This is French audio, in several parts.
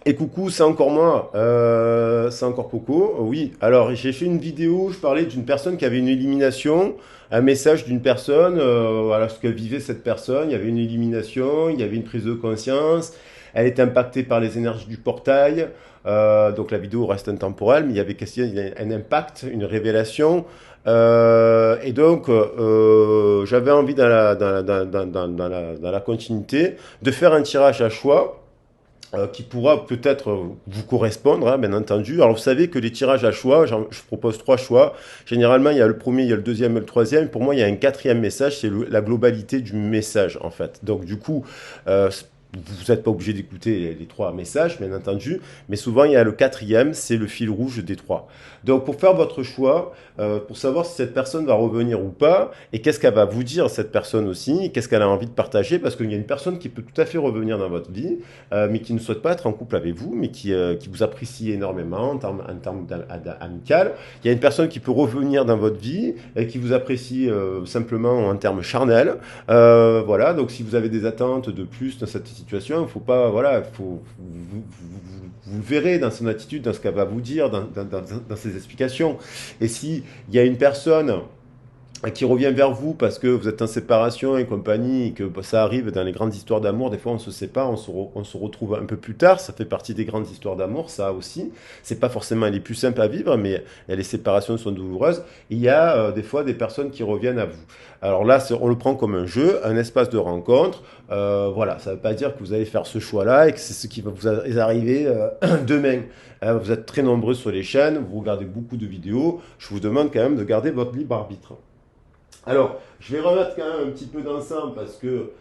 Et coucou, c'est encore moi, c'est encore Coco. Oui, alors j'ai fait une vidéo, je parlais d'une personne qui avait une élimination, un message d'une personne, voilà ce que vivait cette personne. Il y avait une élimination, il y avait une prise de conscience, elle est impactée par les énergies du portail. Donc la vidéo reste intemporelle, mais il y avait un impact, une révélation. Et donc j'avais envie dans la continuité de faire un tirage à choix qui pourra peut-être vous correspondre, hein, bien entendu. Alors vous savez que les tirages à choix, je propose trois choix. Généralement, il y a le premier, il y a le deuxième et le troisième. Pour moi, il y a un quatrième message, c'est la globalité du message, en fait. Donc du coup, euh, vous n'êtes pas obligé d'écouter les trois messages, bien entendu, mais souvent il y a le quatrième, c'est le fil rouge des trois. Donc pour faire votre choix, pour savoir si cette personne va revenir ou pas, et qu'est-ce qu'elle va vous dire, cette personne aussi, qu'est-ce qu'elle a envie de partager, parce qu'il y a une personne qui peut tout à fait revenir dans votre vie, mais qui ne souhaite pas être en couple avec vous, mais qui vous apprécie énormément en termes amical. Il y a une personne qui peut revenir dans votre vie, et qui vous apprécie simplement en termes charnels. Voilà, donc si vous avez des attentes de plus dans cette situation, il faut pas, voilà, vous le verrez dans son attitude, dans ce qu'elle va vous dire, dans ses explications. Et si il y a une personne qui revient vers vous parce que vous êtes en séparation et compagnie, et que ça arrive dans les grandes histoires d'amour, des fois on se sépare, on se retrouve un peu plus tard, ça fait partie des grandes histoires d'amour, ça aussi. C'est pas forcément les plus simples à vivre, mais les séparations sont douloureuses. Il y a des fois des personnes qui reviennent à vous. Alors là, on le prend comme un jeu, un espace de rencontre. Voilà, ça ne veut pas dire que vous allez faire ce choix-là et que c'est ce qui va vous arriver demain. Vous êtes très nombreux sur les chaînes, vous regardez beaucoup de vidéos. Je vous demande quand même de garder votre libre arbitre. Alors, je vais remettre quand même un petit peu d'encens parce que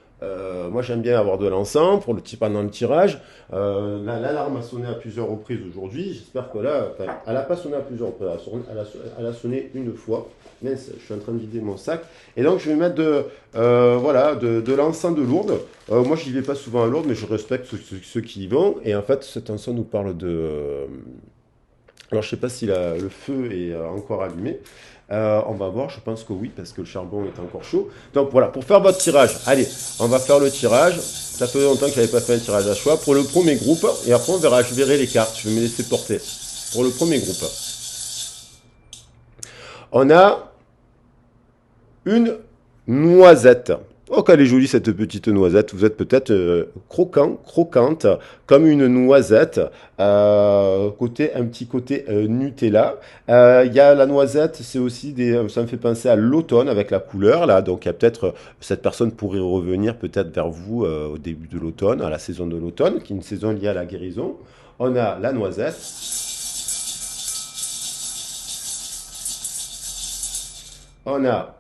moi j'aime bien avoir de l'encens pour pendant le tirage. L'alarme a sonné à plusieurs reprises aujourd'hui. J'espère que là, enfin, elle n'a pas sonné à plusieurs reprises, elle a sonné une fois. Mais je suis en train de vider mon sac. Et donc je vais mettre voilà, de l'encens de Lourdes. Moi je n'y vais pas souvent à Lourdes, mais je respecte ceux qui y vont. Et en fait, cet encens nous parle de... alors je ne sais pas si le feu est encore allumé. On va voir, je pense que oui, parce que le charbon est encore chaud. Donc voilà, pour faire votre tirage, allez, on va faire le tirage. Ça fait longtemps que je n'avais pas fait un tirage à choix. Pour le premier groupe, et après on verra, je verrai les cartes, je vais me laisser porter. Pour le premier groupe, on a une noisette. Oh, qu'elle est jolie cette petite noisette. Vous êtes peut-être croquante, comme une noisette. Côté, un petit côté Nutella. Il y a la noisette, c'est aussi ça me fait penser à l'automne avec la couleur là. Donc il y a peut-être cette personne pourrait revenir peut-être vers vous au début de l'automne, à la saison de l'automne, qui est une saison liée à la guérison. On a la noisette. On a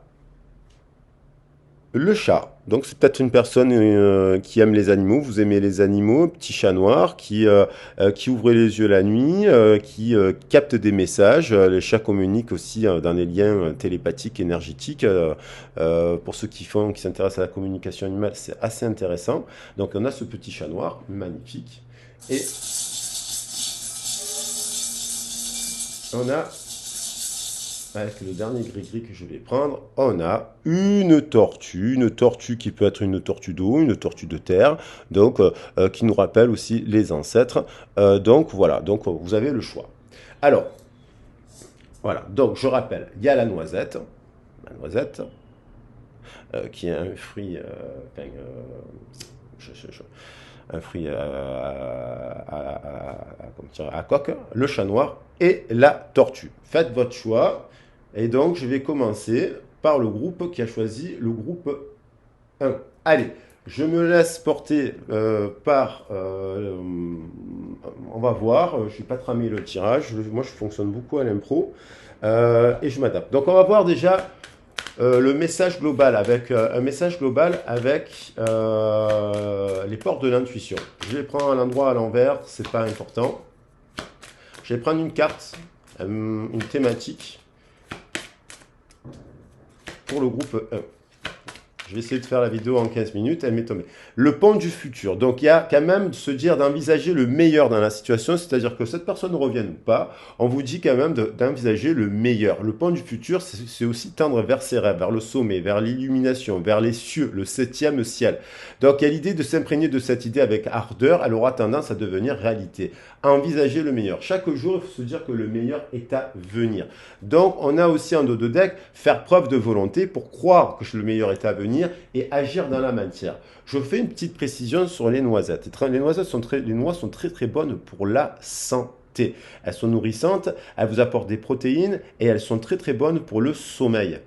le chat. Donc c'est peut-être une personne qui aime les animaux. Vous aimez les animaux, petit chat noir qui ouvre les yeux la nuit, qui capte des messages. Les chats communiquent aussi dans les liens télépathiques, énergétiques. Pour ceux qui s'intéressent à la communication animale, c'est assez intéressant. Donc on a ce petit chat noir, magnifique. Et on a avec le dernier gris-gris que je vais prendre, on a une tortue qui peut être une tortue d'eau, une tortue de terre, donc qui nous rappelle aussi les ancêtres. Donc voilà, donc vous avez le choix. Alors, voilà, donc je rappelle, il y a la noisette qui est un fruit, enfin, un fruit comment dire, à coque, le chat noir et la tortue. Faites votre choix. Et donc, je vais commencer par le groupe qui a choisi le groupe 1. Allez, je me laisse porter par... on va voir, je ne vais pas tramer le tirage. Moi, je fonctionne beaucoup à l'impro. Et je m'adapte. Donc, on va voir déjà le message global avec un message global avec les portes de l'intuition. Je vais prendre un endroit à l'envers, c'est pas important. Je vais prendre une carte, une thématique pour le groupe 1. Je vais essayer de faire la vidéo en 15 minutes, elle m'est tombée. Le pont du futur. Donc, il y a quand même de se dire d'envisager le meilleur dans la situation, c'est-à-dire que cette personne ne revienne ou pas, on vous dit quand même d'envisager le meilleur. Le pont du futur, c'est aussi tendre vers ses rêves, vers le sommet, vers l'illumination, vers les cieux, le septième ciel. Donc, il y a l'idée de s'imprégner de cette idée avec ardeur, elle aura tendance à devenir réalité. Envisager le meilleur. Chaque jour, il faut se dire que le meilleur est à venir. Donc, on a aussi en dos de deck, faire preuve de volonté pour croire que le meilleur est à venir et agir dans la matière. Je fais une petite précision sur les noisettes. Les noix sont très bonnes pour la santé. Elles sont nourrissantes, elles vous apportent des protéines et elles sont très bonnes pour le sommeil.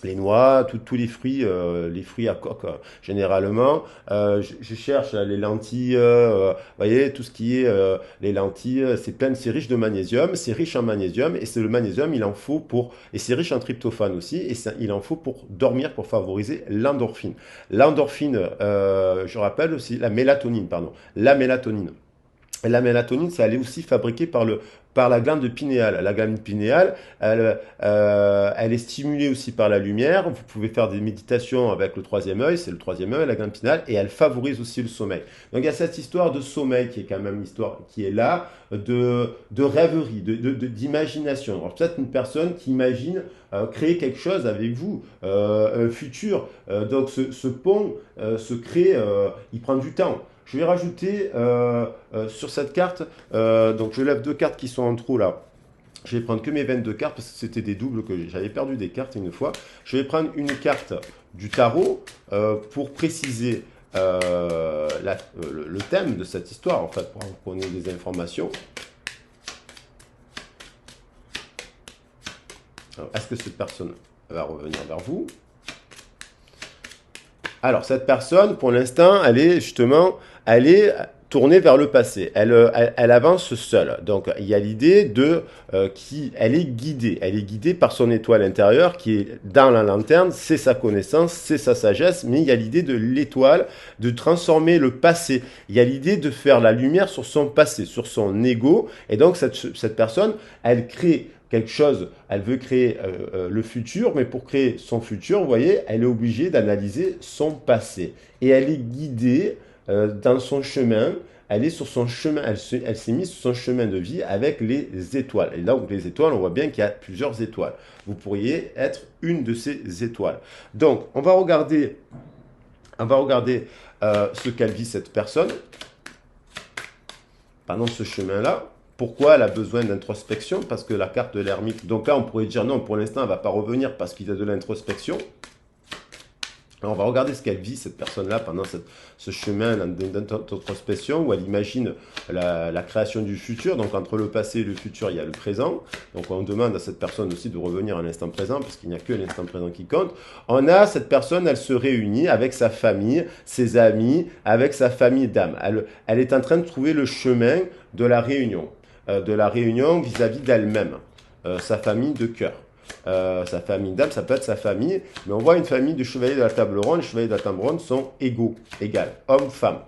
Les noix, tous les fruits à coque, généralement. Je cherche les lentilles, vous voyez, tout ce qui est les lentilles, c'est riche de magnésium, c'est riche en magnésium, et c'est le magnésium, il en faut et c'est riche en tryptophane aussi, et il en faut pour dormir, pour favoriser l'endorphine. L'endorphine, je rappelle aussi, la mélatonine, pardon, la mélatonine. Et la mélatonine, ça elle est aussi fabriquée par la glande pinéale. La glande pinéale, elle est stimulée aussi par la lumière. Vous pouvez faire des méditations avec le troisième œil, c'est le troisième œil, la glande pinéale, et elle favorise aussi le sommeil. Donc il y a cette histoire de sommeil qui est quand même l'histoire qui est là, de rêverie, d'imagination. Alors peut-être une personne qui imagine créer quelque chose avec vous, un futur. Donc ce pont se crée, il prend du temps. Je vais rajouter sur cette carte, donc je lève deux cartes qui sont en trou là. Je vais prendre que mes 22 cartes parce que c'était des doubles que j'avais perdu des cartes une fois. Je vais prendre une carte du tarot pour préciser le thème de cette histoire, en fait, pour qu'on ait des informations. Est-ce que cette personne va revenir vers vous? Alors, cette personne, pour l'instant, elle est tournée vers le passé. Elle avance seule. Donc, il y a l'idée elle est guidée. Elle est guidée par son étoile intérieure qui est dans la lanterne. C'est sa connaissance, c'est sa sagesse. Mais il y a l'idée de l'étoile, de transformer le passé. Il y a l'idée de faire la lumière sur son passé, sur son ego. Et donc, cette personne, elle crée quelque chose, elle veut créer le futur, mais pour créer son futur, vous voyez, elle est obligée d'analyser son passé. Et elle est guidée dans son chemin, elle est sur son chemin, elle s'est mise sur son chemin de vie avec les étoiles. Et donc les étoiles, on voit bien qu'il y a plusieurs étoiles. Vous pourriez être une de ces étoiles. Donc, on va regarder ce qu'elle vit cette personne pendant ce chemin-là. Pourquoi elle a besoin d'introspection? Parce que la carte de l'ermite, donc là on pourrait dire non, pour l'instant elle ne va pas revenir parce qu'il y a de l'introspection. On va regarder ce qu'elle vit, cette personne-là, pendant ce chemin d'introspection où elle imagine la création du futur. Donc, entre le passé et le futur, il y a le présent. Donc, on demande à cette personne aussi de revenir à l'instant présent, parce qu'il n'y a que l'instant présent qui compte. On a cette personne, elle se réunit avec sa famille, ses amis, avec sa famille d'âme. Elle est en train de trouver le chemin de la réunion vis-à-vis d'elle-même, sa famille de cœur. Sa famille d'âme, ça peut être sa famille, mais on voit une famille de chevaliers de la table ronde. Les chevaliers de la table ronde sont égaux, hommes, femmes.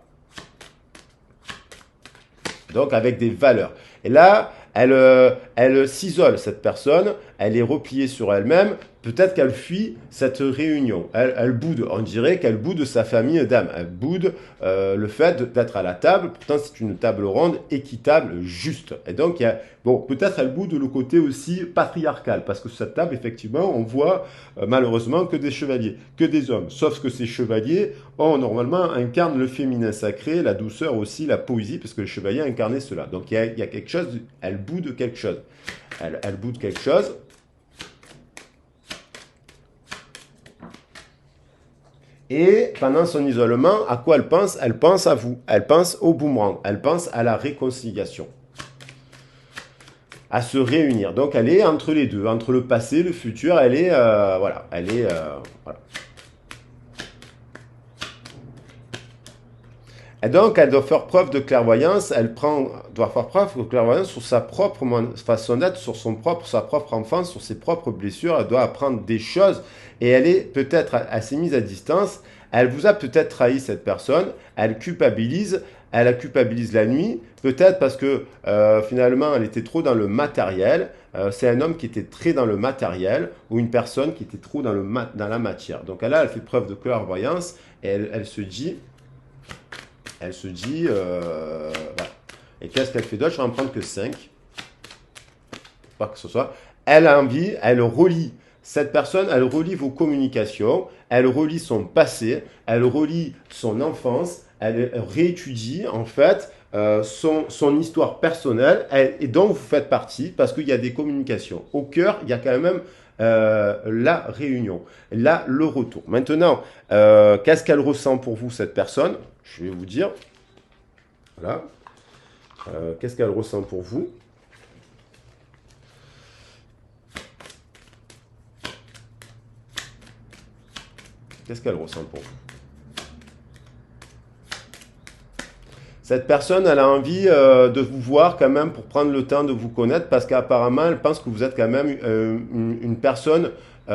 Donc avec des valeurs. Et là, elle s'isole, cette personne, elle est repliée sur elle-même. Peut-être qu'elle fuit cette réunion. Elle boude, on dirait qu'elle boude sa famille d'âme. Elle boude le fait d'être à la table. Pourtant, c'est une table ronde, équitable, juste. Et donc, peut-être elle boude le côté aussi patriarcal. Parce que sur cette table, effectivement, on voit malheureusement que des chevaliers, que des hommes. Sauf que ces chevaliers, normalement, incarnent le féminin sacré, la douceur aussi, la poésie, parce que les chevaliers incarnaient cela. Donc, il y a quelque chose, elle boude quelque chose. Elle boude quelque chose. Et pendant son isolement, à quoi elle pense? Elle pense à vous, elle pense au boomerang, elle pense à la réconciliation, à se réunir. Donc elle est entre les deux, entre le passé et le futur, elle est, voilà. Et donc, elle doit faire preuve de clairvoyance, doit faire preuve de clairvoyance sur sa propre façon d'être, sur sa propre enfance, sur ses propres blessures. Elle doit apprendre des choses et elle est peut-être assez mise à distance. Elle vous a peut-être trahi, cette personne, elle culpabilise, elle la culpabilise la nuit, peut-être parce que finalement elle était trop dans le matériel. C'est un homme qui était très dans le matériel ou une personne qui était trop dans la matière. Donc là, elle fait preuve de clairvoyance et elle se dit, voilà. Et qu'est-ce qu'elle fait d'autre? Je vais en prendre que 5, pas que ce soit. Elle a envie, elle relie. Cette personne, elle relie vos communications, elle relie son passé, elle relie son enfance, elle réétudie en fait son histoire personnelle et dont vous faites partie parce qu'il y a des communications. Au cœur, il y a quand même la réunion, là le retour. Maintenant, qu'est-ce qu'elle ressent pour vous cette personne? Je vais vous dire. Voilà. Qu'est-ce qu'elle ressent pour vous? Qu'est-ce qu'elle ressent pour vous? Cette personne, elle a envie de vous voir quand même pour prendre le temps de vous connaître parce qu'apparemment, elle pense que vous êtes quand même une personne, une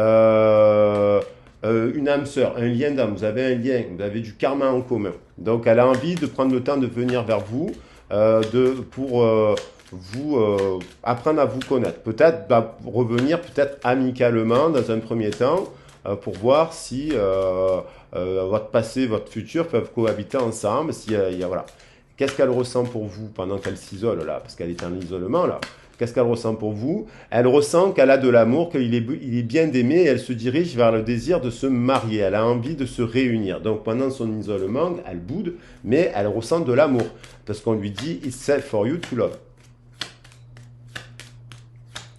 âme sœur, un lien d'âme. Vous avez un lien, vous avez du karma en commun. Donc, elle a envie de prendre le temps de venir vers vous pour vous apprendre à vous connaître. Peut-être revenir peut-être amicalement dans un premier temps pour voir si votre passé, votre futur peuvent cohabiter ensemble. Si, voilà. Qu'est-ce qu'elle ressent pour vous pendant qu'elle s'isole là? Parce qu'elle est en isolement là. Qu'est-ce qu'elle ressent pour vous? Elle ressent qu'elle a de l'amour, qu'il est, il est bien aimé et elle se dirige vers le désir de se marier. Elle a envie de se réunir. Donc pendant son isolement, elle boude, mais elle ressent de l'amour. Parce qu'on lui dit « It's safe for you to love ».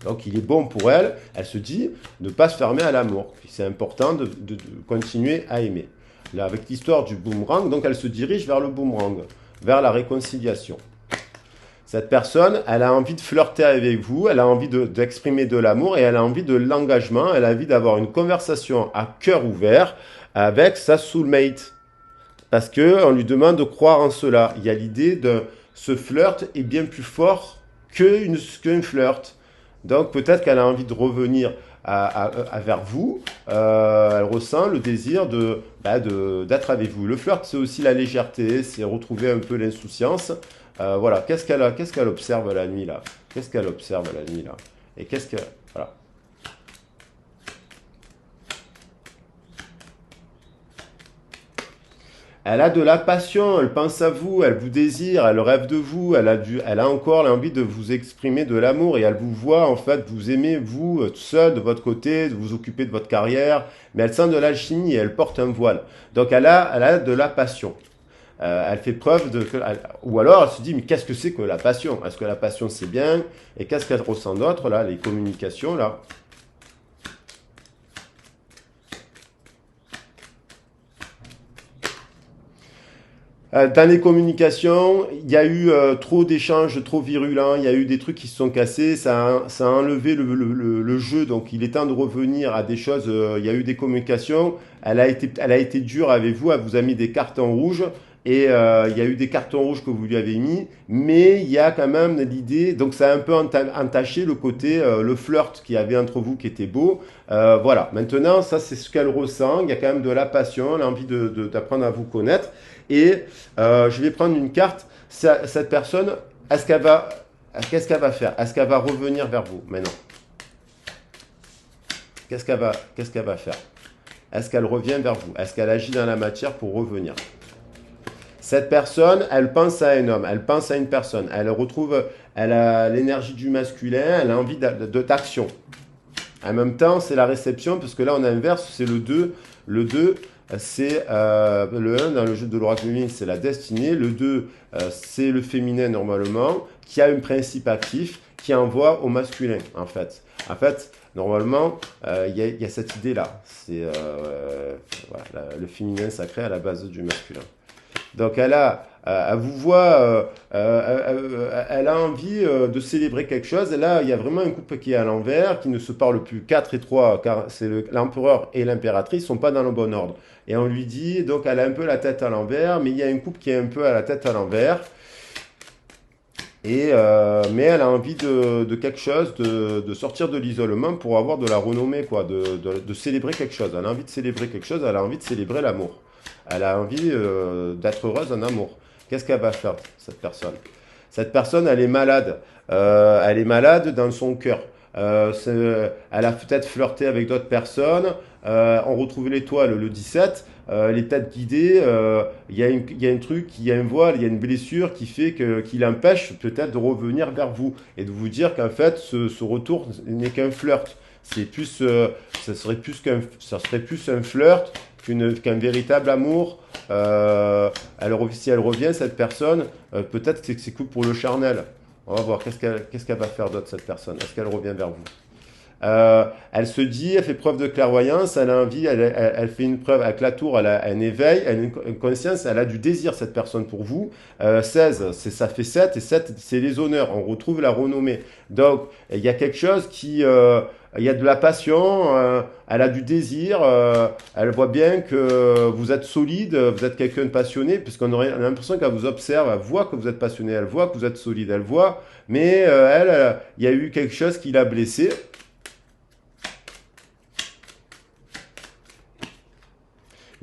Donc il est bon pour elle, elle se dit de ne pas se fermer à l'amour. C'est important de continuer à aimer. Là, avec l'histoire du boomerang, donc elle se dirige vers le boomerang, vers la réconciliation. Cette personne, elle a envie de flirter avec vous, elle a envie d'exprimer de l'amour et elle a envie de l'engagement, elle a envie d'avoir une conversation à cœur ouvert avec sa soulmate. Parce qu'on lui demande de croire en cela. Il y a l'idée de ce flirt est bien plus fort qu'une flirt. Donc peut-être qu'elle a envie de revenir vers vous. Elle ressent le désir d'être avec vous. Le flirt, c'est aussi la légèreté, c'est retrouver un peu l'insouciance. Voilà, qu'est-ce qu'elle observe la nuit là? Qu'est-ce qu'elle observe la nuit là? Et qu'est-ce que... Voilà. Elle a de la passion, elle pense à vous, elle vous désire, elle rêve de vous, elle a encore l'envie de vous exprimer de l'amour et elle vous voit en fait, vous aimez vous seul de votre côté, de vous occuper de votre carrière, mais elle sent de l'alchimie et elle porte un voile. Donc elle a de la passion. Elle fait preuve de... Ou alors elle se dit, mais qu'est-ce que c'est que la passion? Est-ce que la passion c'est bien? Et qu'est-ce qu'elle ressent d'autre là, les communications là? Dans les communications, il y a eu trop d'échanges, trop virulents, il y a eu des trucs qui se sont cassés, ça a enlevé le jeu, donc il est temps de revenir à des choses, il y a eu des communications, elle a été dure avec vous, elle vous a mis des cartons rouges, et il y a eu des cartons rouges que vous lui avez mis, mais il y a quand même l'idée, donc ça a un peu entaché le côté, le flirt qu'il y avait entre vous qui était beau, voilà, maintenant ça c'est ce qu'elle ressent, il y a quand même de la passion, l'envie d'apprendre à vous connaître, et je vais prendre une carte. Cette personne, qu'est-ce qu'elle va faire? Est-ce qu'elle va revenir vers vous maintenant? Qu'est-ce qu'elle va faire? Est-ce qu'elle revient vers vous? Est-ce qu'elle agit dans la matière pour revenir? Cette personne, elle pense à un homme, elle pense à une personne, elle a l'énergie du masculin, elle a envie d'action. En même temps, c'est la réception, parce que là, on inverse, c'est le 2. Le 2, c'est le 1 dans le jeu de l'oracle féminin, c'est la destinée. Le 2, c'est le féminin normalement, qui a un principe actif, qui envoie au masculin, en fait. En fait, normalement, il y a cette idée-là. C'est voilà, le féminin sacré à la base du masculin. Donc elle vous voit, elle a envie de célébrer quelque chose. Et là, il y a vraiment un couple qui est à l'envers, qui ne se parle plus 4 et 3, car c'est l'empereur et l'impératrice ne sont pas dans le bon ordre. Et on lui dit, donc elle a un peu la tête à l'envers, mais il y a un couple qui est un peu à la tête à l'envers. Mais elle a envie de quelque chose, de sortir de l'isolement pour avoir de la renommée, quoi, de célébrer quelque chose. Elle a envie de célébrer quelque chose, elle a envie de célébrer l'amour. Elle a envie d'être heureuse en amour. Qu'est-ce qu'elle va faire, cette personne? Cette personne, elle est malade dans son cœur. Elle a peut-être flirté avec d'autres personnes. On retrouve l'étoile le 17. Elle est peut-être guidée. Il y a un truc, il y a un voile, il y a une blessure qui fait qui l'empêche peut-être de revenir vers vous et de vous dire qu'en fait, ce retour n'est qu'un flirt. C'est plus, ça serait plus un flirt qu'un véritable amour. Si elle revient, cette personne, peut-être que c'est que pour le charnel. On va voir qu'est-ce qu'elle va faire d'autre, cette personne. Est-ce qu'elle revient vers vous? Elle se dit, elle fait preuve de clairvoyance, elle a envie, elle fait une preuve avec la tour, elle a un éveil, elle a une conscience, elle a du désir, cette personne, pour vous. 16, ça fait 7, et 7, c'est les honneurs. On retrouve la renommée. Donc, il y a quelque chose il y a de la passion, elle a du désir, elle voit bien que vous êtes solide, vous êtes quelqu'un de passionné, puisqu'on a l'impression qu'elle vous observe, elle voit que vous êtes passionné, elle voit que vous êtes solide, elle voit, mais il y a eu quelque chose qui l'a blessée.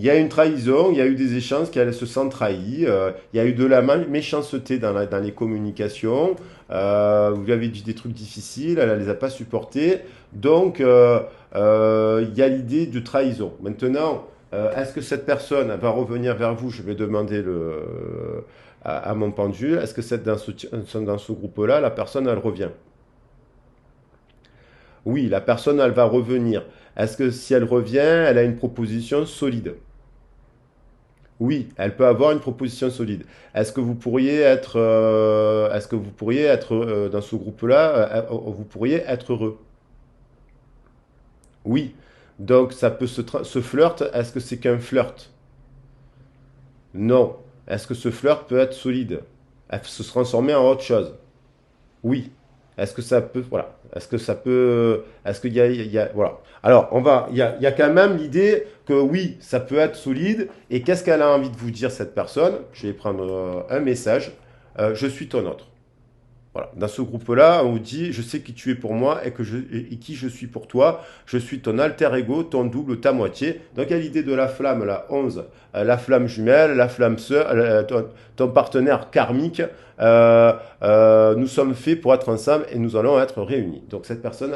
Il y a une trahison, il y a eu des échanges qu'elle se sent trahie, il y a eu de la méchanceté dans les communications, vous lui avez dit des trucs difficiles, elle ne les a pas supportés, donc il y a l'idée de trahison. Maintenant, est-ce que cette personne va revenir vers vous? Je vais demander à mon pendule, est-ce que dans ce groupe-là, la personne, elle revient? Oui, la personne, elle va revenir. Est-ce que si elle revient, elle a une proposition solide? Oui, elle peut avoir une proposition solide. Est-ce que vous pourriez être dans ce groupe-là, vous pourriez être heureux? Oui. Donc ça peut ce flirt, est-ce que c'est qu'un flirt? Non. Est-ce que ce flirt peut être solide? Elle peut se transformer en autre chose? Oui. Est-ce que ça peut, voilà. Est-ce qu'il y a, voilà. Alors, il y a quand même l'idée que oui, ça peut être solide. Et qu'est-ce qu'elle a envie de vous dire, cette personne? Je vais prendre un message. Je suis ton autre. Voilà. Dans ce groupe-là, on vous dit, je sais qui tu es pour moi et qui je suis pour toi. Je suis ton alter ego, ton double, ta moitié. Donc, il y a l'idée de la flamme, la 11, la flamme jumelle, la flamme sœur, ton partenaire karmique. Nous sommes faits pour être ensemble et nous allons être réunis. Donc, cette personne,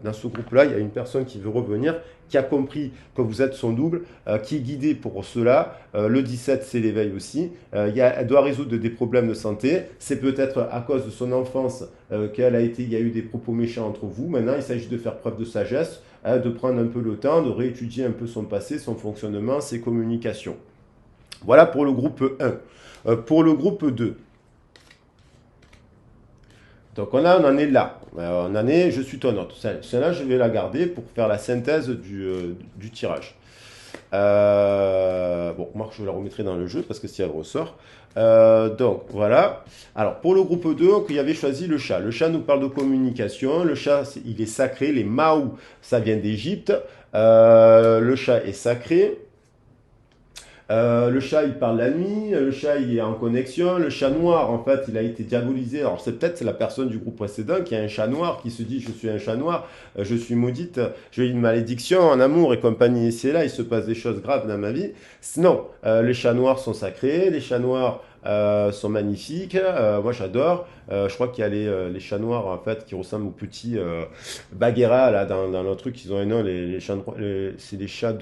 dans ce groupe-là, il y a une personne qui veut revenir, qui a compris que vous êtes son double, qui est guidée pour cela. Le 17, c'est l'éveil aussi. Elle doit résoudre des problèmes de santé. C'est peut-être à cause de son enfance il y a eu des propos méchants entre vous. Maintenant, il s'agit de faire preuve de sagesse, de prendre un peu le temps, de réétudier un peu son passé, son fonctionnement, ses communications. Voilà pour le groupe 1. Pour le groupe 2. Donc on en est là. On en est, je suis ton autre. Celle-là, je vais la garder pour faire la synthèse du tirage. Bon, moi je la remettrai dans le jeu parce que si elle ressort. Donc voilà. Alors pour le groupe 2, il y avait choisi le chat. Le chat nous parle de communication. Le chat, il est sacré. Les Maou, ça vient d'Égypte. Le chat est sacré. Le chat, il parle la nuit, le chat, il est en connexion, le chat noir, en fait, il a été diabolisé. Alors, c'est la personne du groupe précédent qui a un chat noir, qui se dit, je suis un chat noir, je suis maudite, j'ai une malédiction en amour et compagnie. Et c'est là, il se passe des choses graves dans ma vie. Non, les chats noirs sont sacrés, les chats noirs sont magnifiques, moi j'adore. Je crois qu'il y a les chats noirs en fait qui ressemblent aux petits Bagheera là dans leur truc, ils ont un nom, les chats, c'est les chats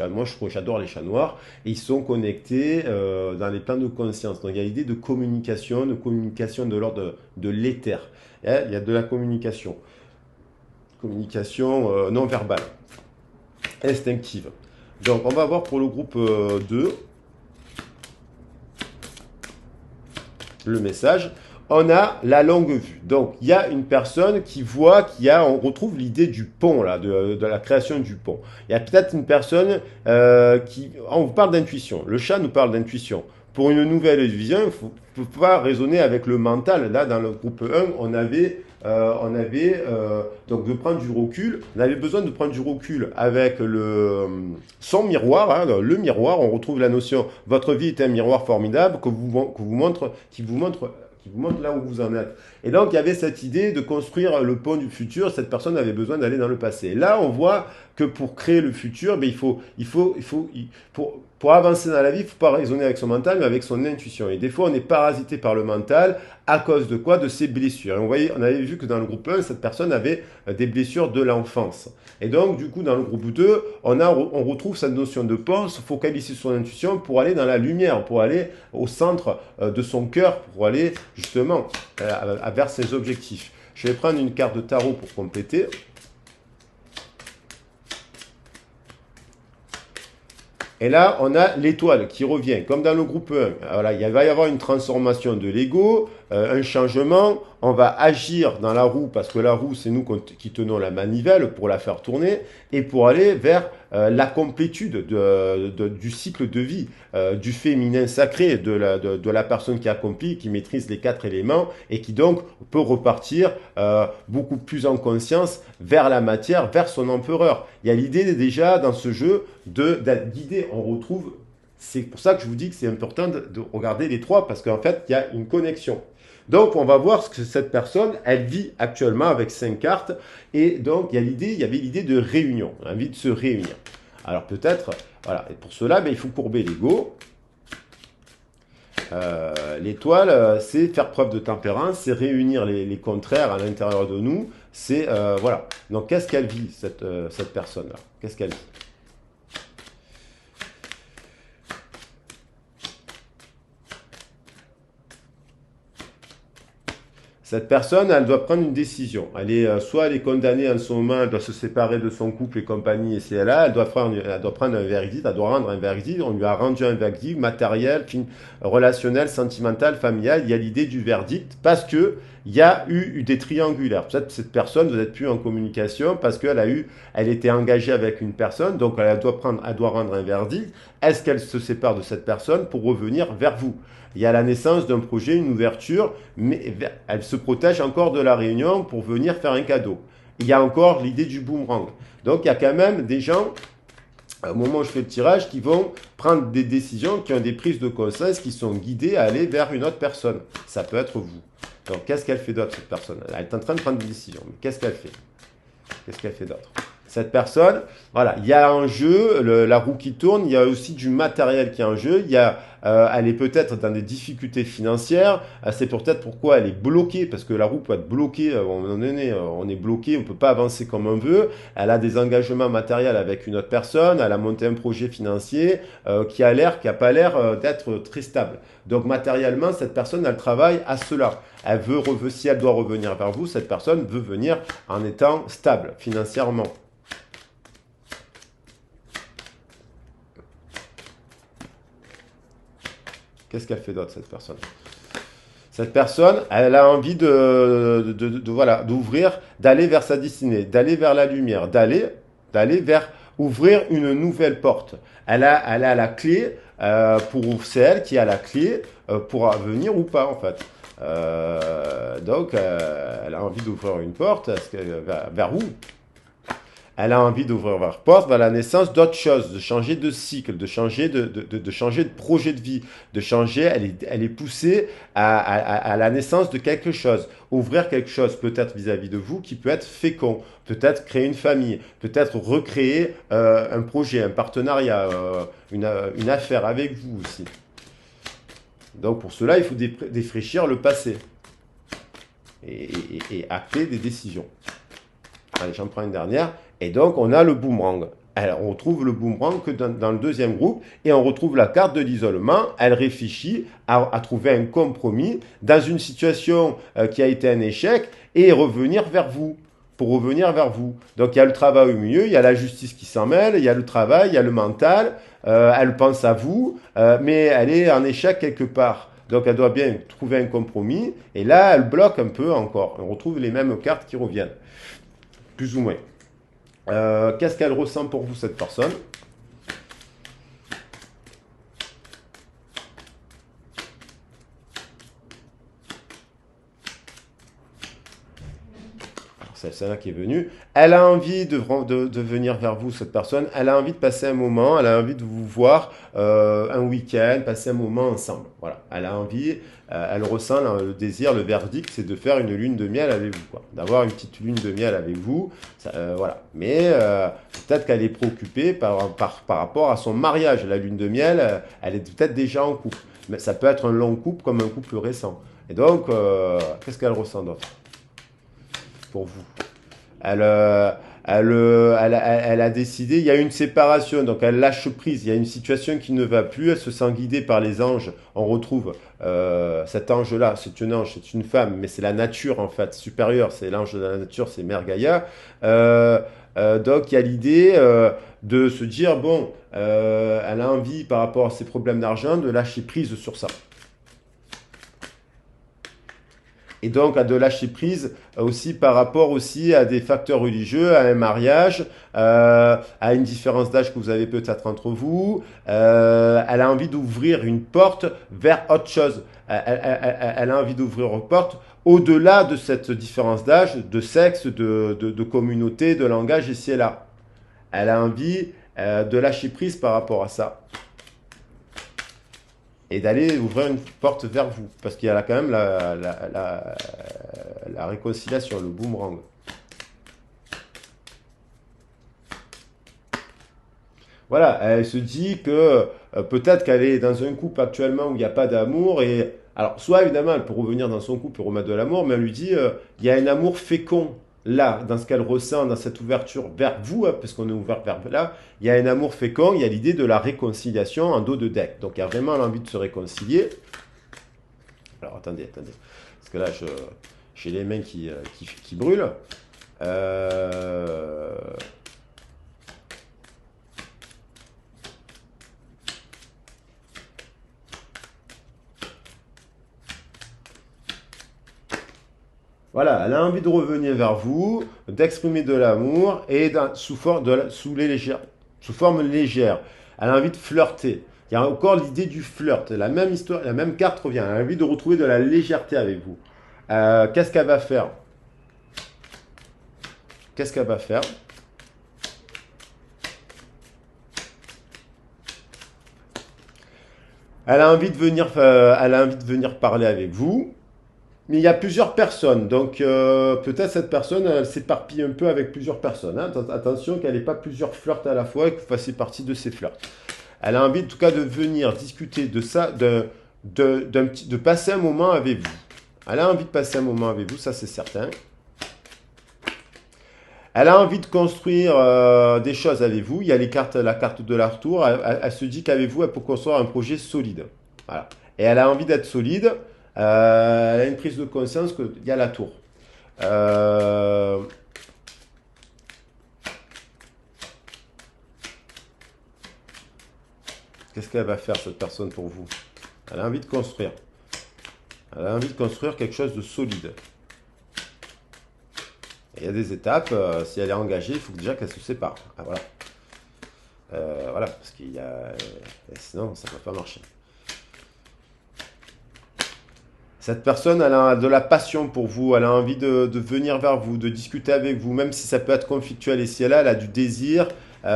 moi j'adore les chats noirs et ils sont connectés dans les plans de conscience. Donc il y a l'idée de communication de l'ordre de l'éther. Il y a de la communication non verbale, instinctive. Donc on va voir pour le groupe 2 le message. On a la longue vue. Donc, il y a une personne qui voit on retrouve l'idée du pont, là, de la création du pont. Il y a peut-être une personne on vous parle d'intuition. Le chat nous parle d'intuition. Pour une nouvelle vision, ne peut pas raisonner avec le mental. Là, dans le groupe 1, donc de prendre du recul. On avait besoin de prendre du recul avec son miroir, hein, le miroir. On retrouve la notion votre vie est un miroir formidable qui vous montre là où vous en êtes. Et donc il y avait cette idée de construire le pont du futur. Cette personne avait besoin d'aller dans le passé. Là, on voit que pour créer le futur, ben, pour avancer dans la vie, il ne faut pas raisonner avec son mental, mais avec son intuition. Et des fois, on est parasité par le mental à cause de quoi? De ses blessures. Et on avait vu que dans le groupe 1, cette personne avait des blessures de l'enfance. Et donc, du coup, dans le groupe 2, on retrouve cette notion de pont, se focaliser sur son intuition pour aller dans la lumière, pour aller au centre de son cœur, pour aller justement vers ses objectifs. Je vais prendre une carte de tarot pour compléter. Et là, on a l'étoile qui revient, comme dans le groupe 1. Voilà, il va y avoir une transformation de l'ego, un changement. On va agir dans la roue, parce que la roue, c'est nous qui tenons la manivelle pour la faire tourner, et pour aller vers la complétude du cycle de vie, du féminin sacré, de la personne qui accomplit, qui maîtrise les 4 éléments, et qui donc peut repartir beaucoup plus en conscience vers la matière, vers son empereur. Il y a l'idée déjà dans ce jeu d'être guidé. On retrouve, c'est pour ça que je vous dis que c'est important de regarder les 3, parce qu'en fait, il y a une connexion. Donc, on va voir ce que cette personne, elle vit actuellement avec 5 cartes. Et donc, il y avait l'idée de réunion, l'envie de se réunir. Alors, peut-être, voilà. Et pour cela, ben, il faut courber l'ego. L'étoile, c'est faire preuve de tempérance, c'est réunir les contraires à l'intérieur de nous. C'est, voilà. Donc, qu'est-ce qu'elle vit, cette personne-là? Qu'est-ce qu'elle vit? Cette personne, elle doit prendre une décision. Soit elle est condamnée en ce moment, elle doit se séparer de son couple et compagnie, et c'est là, elle doit prendre un verdict, elle doit rendre un verdict. On lui a rendu un verdict matériel, relationnel, sentimental, familial. Il y a l'idée du verdict parce que il y a eu des triangulaires. Peut-être que cette personne, vous n'êtes plus en communication parce elle était engagée avec une personne, donc elle doit rendre un verdict. Est-ce qu'elle se sépare de cette personne pour revenir vers vous? Il y a la naissance d'un projet, une ouverture, mais elle se protège encore de la réunion pour venir faire un cadeau. Il y a encore l'idée du boomerang. Donc il y a quand même des gens, au moment où je fais le tirage, qui vont prendre des décisions, qui ont des prises de conscience, qui sont guidées à aller vers une autre personne. Ça peut être vous. Donc qu'est-ce qu'elle fait d'autre, cette personne? Elle est en train de prendre des décisions. Mais qu'est-ce qu'elle fait? Qu'est-ce qu'elle fait d'autre? Cette personne, voilà, il y a en jeu la roue qui tourne, il y a aussi du matériel qui est en jeu, elle est peut-être dans des difficultés financières, c'est peut-être pourquoi elle est bloquée, parce que la roue peut être bloquée, on est bloqué, on ne peut pas avancer comme on veut, elle a des engagements matériels avec une autre personne, elle a monté un projet financier qui a pas l'air d'être très stable. Donc matériellement, cette personne, elle travaille à cela. Si elle doit revenir vers vous, cette personne veut venir en étant stable financièrement. Qu'est-ce qu'elle fait d'autre, cette personne? Cette personne, elle a envie voilà, d'ouvrir, d'aller vers sa destinée, d'aller vers la lumière, d'aller vers ouvrir une nouvelle porte. Elle a la clé, c'est elle qui a la clé pour venir ou pas, en fait. Donc, elle a envie d'ouvrir une porte. Vers où? Elle a envie d'ouvrir vers porte vers la naissance d'autre chose, de changer de cycle, de changer de projet de vie, de changer. Elle est poussée à la naissance de quelque chose, ouvrir quelque chose peut-être vis-à-vis de vous qui peut être fécond, peut-être créer une famille, peut-être recréer un projet, un partenariat, une affaire avec vous aussi. Donc pour cela, il faut défraîchir le passé et acter des décisions. Allez, j'en prends une dernière. Et donc, on a le boomerang. Alors, on retrouve le boomerang que dans le deuxième groupe et on retrouve la carte de l'isolement. Elle réfléchit à trouver un compromis dans une situation qui a été un échec et revenir vers vous. Pour revenir vers vous. Donc, il y a le travail au milieu, il y a la justice qui s'en mêle, il y a le travail, il y a le mental. Elle pense à vous, mais elle est en échec quelque part. Donc, elle doit bien trouver un compromis. Et là, elle bloque un peu encore. On retrouve les mêmes cartes qui reviennent. Plus ou moins. Qu'est-ce qu'elle ressent pour vous, cette personne? « c'est celle-là qui est venue. Elle a envie de venir vers vous, cette personne. Elle a envie de passer un moment, elle a envie de vous voir un week-end, passer un moment ensemble. Voilà, elle a envie, elle ressent le désir, le verdict, c'est de faire une lune de miel avec vous, quoi. D'avoir une petite lune de miel avec vous. Ça, voilà. Mais peut-être qu'elle est préoccupée par rapport à son mariage. La lune de miel, elle est peut-être déjà en couple. Mais ça peut être un long couple comme un couple récent. Et donc, qu'est-ce qu'elle ressent d'autre pour vous? Elle, elle a décidé, il y a une séparation, donc elle lâche prise, il y a une situation qui ne va plus, elle se sent guidée par les anges. On retrouve cet ange-là, c'est un ange, c'est une femme, mais c'est la nature en fait, supérieure, c'est l'ange de la nature, c'est Mère Gaïa. Donc il y a l'idée de se dire, bon, elle a envie par rapport à ses problèmes d'argent de lâcher prise sur ça. Et donc à de lâcher prise aussi par rapport aussi à des facteurs religieux, à un mariage, à une différence d'âge que vous avez peut-être entre vous. Elle a envie d'ouvrir une porte vers autre chose. Elle a envie d'ouvrir une porte au-delà de cette différence d'âge, de sexe, de communauté, de langage ici et là. Elle a envie de lâcher prise par rapport à ça et d'aller ouvrir une porte vers vous. Parce qu'il y a là quand même la réconciliation, le boomerang. Voilà, elle se dit que peut-être qu'elle est dans un couple actuellement où il n'y a pas d'amour. Et alors, soit évidemment, elle peut revenir dans son couple et remettre de l'amour, mais elle lui dit il y a un amour fécond là, dans ce qu'elle ressent, dans cette ouverture vers vous, hein, parce qu'on est ouvert vers là. Il y a un amour fécond, il y a l'idée de la réconciliation en dos de deck. Donc, il y a vraiment l'envie de se réconcilier. Alors, attendez. Parce que là, j'ai les mains qui brûlent. Euh, Voilà, elle a envie de revenir vers vous, d'exprimer de l'amour et sous forme légère. Elle a envie de flirter. Il y a encore l'idée du flirt. La même histoire, la même carte revient. Elle a envie de retrouver de la légèreté avec vous. Qu'est-ce qu'elle va faire? Qu'est-ce qu'elle va faire? Elle a envie de venir parler avec vous. Mais il y a plusieurs personnes, donc peut-être cette personne elle s'éparpille un peu avec plusieurs personnes, hein. Attention qu'elle n'ait pas plusieurs flirts à la fois et que vous fassiez partie de ces flirts. Elle a envie en tout cas de venir discuter de ça, de passer un moment avec vous. Elle a envie de passer un moment avec vous, ça c'est certain. Elle a envie de construire des choses avec vous. Il y a la carte de la retour. Elle se dit qu'avec vous, elle peut construire un projet solide. Voilà. Et elle a envie d'être solide. Elle a une prise de conscience qu'il y a la tour. Qu'est-ce qu'elle va faire cette personne pour vous? Elle a envie de construire. Elle a envie de construire quelque chose de solide. Et il y a des étapes. Si elle est engagée, il faut déjà qu'elle se sépare. Ah, voilà. Voilà, parce qu'il y a... sinon, ça ne va pas marcher. Cette personne, elle a de la passion pour vous, elle a envie de venir vers vous, de discuter avec vous, même si ça peut être conflictuel. Et si elle a du désir, vous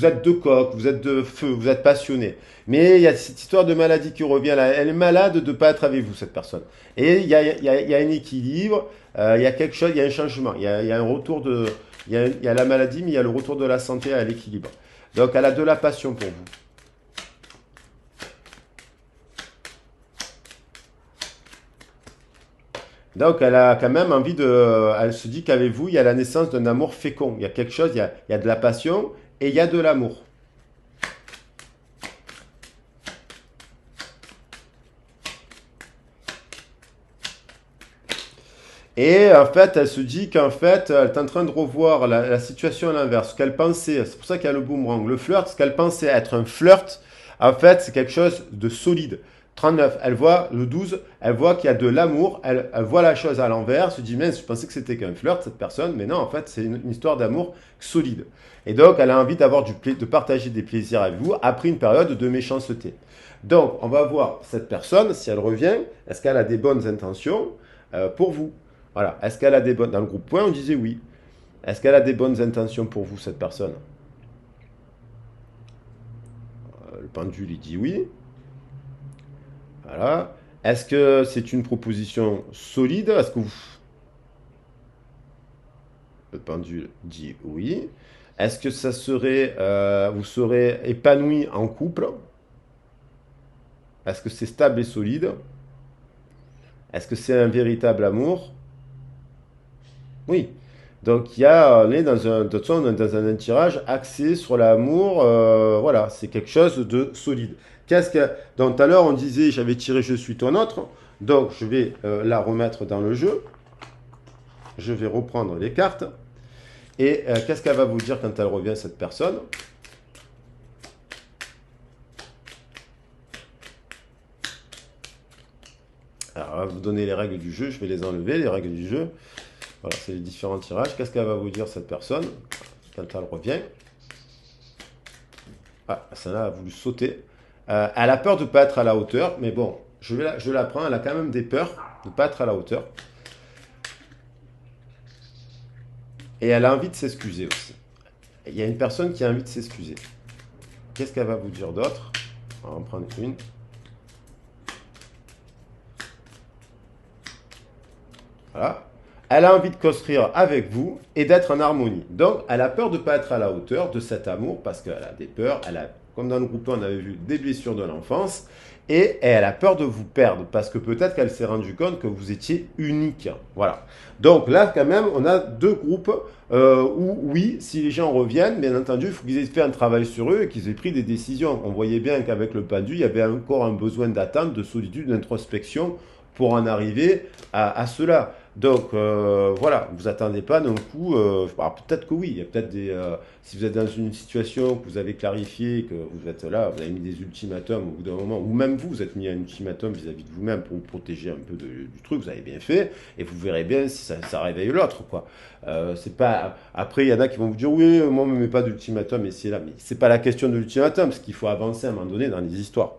êtes de coq, vous êtes de feu, vous êtes passionné. Mais il y a cette histoire de maladie qui revient là. Elle est malade de ne pas être avec vous, cette personne. Et il y a un équilibre, il y a quelque chose, il y a un changement, il y a un retour de... il y a la maladie, mais il y a le retour de la santé à l'équilibre. Donc elle a de la passion pour vous. Donc, elle a quand même envie de. Elle se dit qu'avec vous, il y a la naissance d'un amour fécond. Il y a quelque chose, il y a de la passion et il y a de l'amour. Et en fait, elle se dit qu'en fait, elle est en train de revoir la situation à l'inverse. Ce qu'elle pensait, c'est pour ça qu'il y a le boomerang, le flirt, ce qu'elle pensait être un flirt, en fait, c'est quelque chose de solide. 39, elle voit le 12, elle voit qu'il y a de l'amour, elle voit la chose à l'envers, elle se dit, mais je pensais que c'était qu'un flirt, cette personne, mais non, en fait, c'est une histoire d'amour solide. Et donc, elle a envie d'avoir de partager des plaisirs avec vous après une période de méchanceté. Donc, on va voir cette personne, si elle revient, est-ce qu'elle a des bonnes intentions pour vous? Voilà. Est-ce qu'elle a des bonnes... Dans le groupe point, on disait oui. Est-ce qu'elle a des bonnes intentions pour vous, cette personne? Le pendule, il dit oui. Voilà. Est-ce que c'est une proposition solide? Est-ce que vous... Le pendule dit oui. Est-ce que ça serait, vous serez épanoui en couple? Est-ce que c'est stable et solide? Est-ce que c'est un véritable amour? Oui. Donc on est dans un, de toute façon, on est dans un tirage axé sur l'amour. Voilà, c'est quelque chose de solide. Qu'est-ce que, donc tout à l'heure on disait j'avais tiré je suis ton autre. Donc je vais la remettre dans le jeu. Je vais reprendre les cartes. Et qu'est-ce qu'elle va vous dire quand elle revient, cette personne? Alors, elle va vous donner les règles du jeu. Je vais les enlever, les règles du jeu. Voilà, c'est les différents tirages. Qu'est-ce qu'elle va vous dire, cette personne, quand elle revient? Ah, celle-là a voulu sauter. Elle a peur de ne pas être à la hauteur, mais bon, je la prends. Elle a quand même des peurs de ne pas être à la hauteur. Et elle a envie de s'excuser aussi. Il y a une personne qui a envie de s'excuser. Qu'est-ce qu'elle va vous dire d'autre? On va en prendre une. Voilà. Elle a envie de construire avec vous et d'être en harmonie. Donc, elle a peur de ne pas être à la hauteur de cet amour parce qu'elle a des peurs. Elle a, comme dans le groupe 1, on avait vu des blessures de l'enfance. Et elle a peur de vous perdre parce que peut-être qu'elle s'est rendue compte que vous étiez unique. Voilà. Donc là, quand même, on a deux groupes où, oui, si les gens reviennent, bien entendu, il faut qu'ils aient fait un travail sur eux et qu'ils aient pris des décisions. On voyait bien qu'avec le pendule, il y avait encore un besoin d'attente, de solitude, d'introspection pour en arriver à cela. Donc voilà, vous attendez pas d'un coup. Peut-être que oui, il y a peut-être des. Si vous êtes dans une situation que vous avez clarifié, que vous êtes là, vous avez mis des ultimatums au bout d'un moment, ou même vous, vous êtes mis un ultimatum vis-à-vis de vous-même pour vous protéger un peu du truc, vous avez bien fait, et vous verrez bien si ça réveille l'autre, quoi. C'est pas. Après, il y en a qui vont vous dire oui, moi, on me met pas d'ultimatum, et c'est là, mais c'est pas la question de l'ultimatum, parce qu'il faut avancer à un moment donné dans les histoires.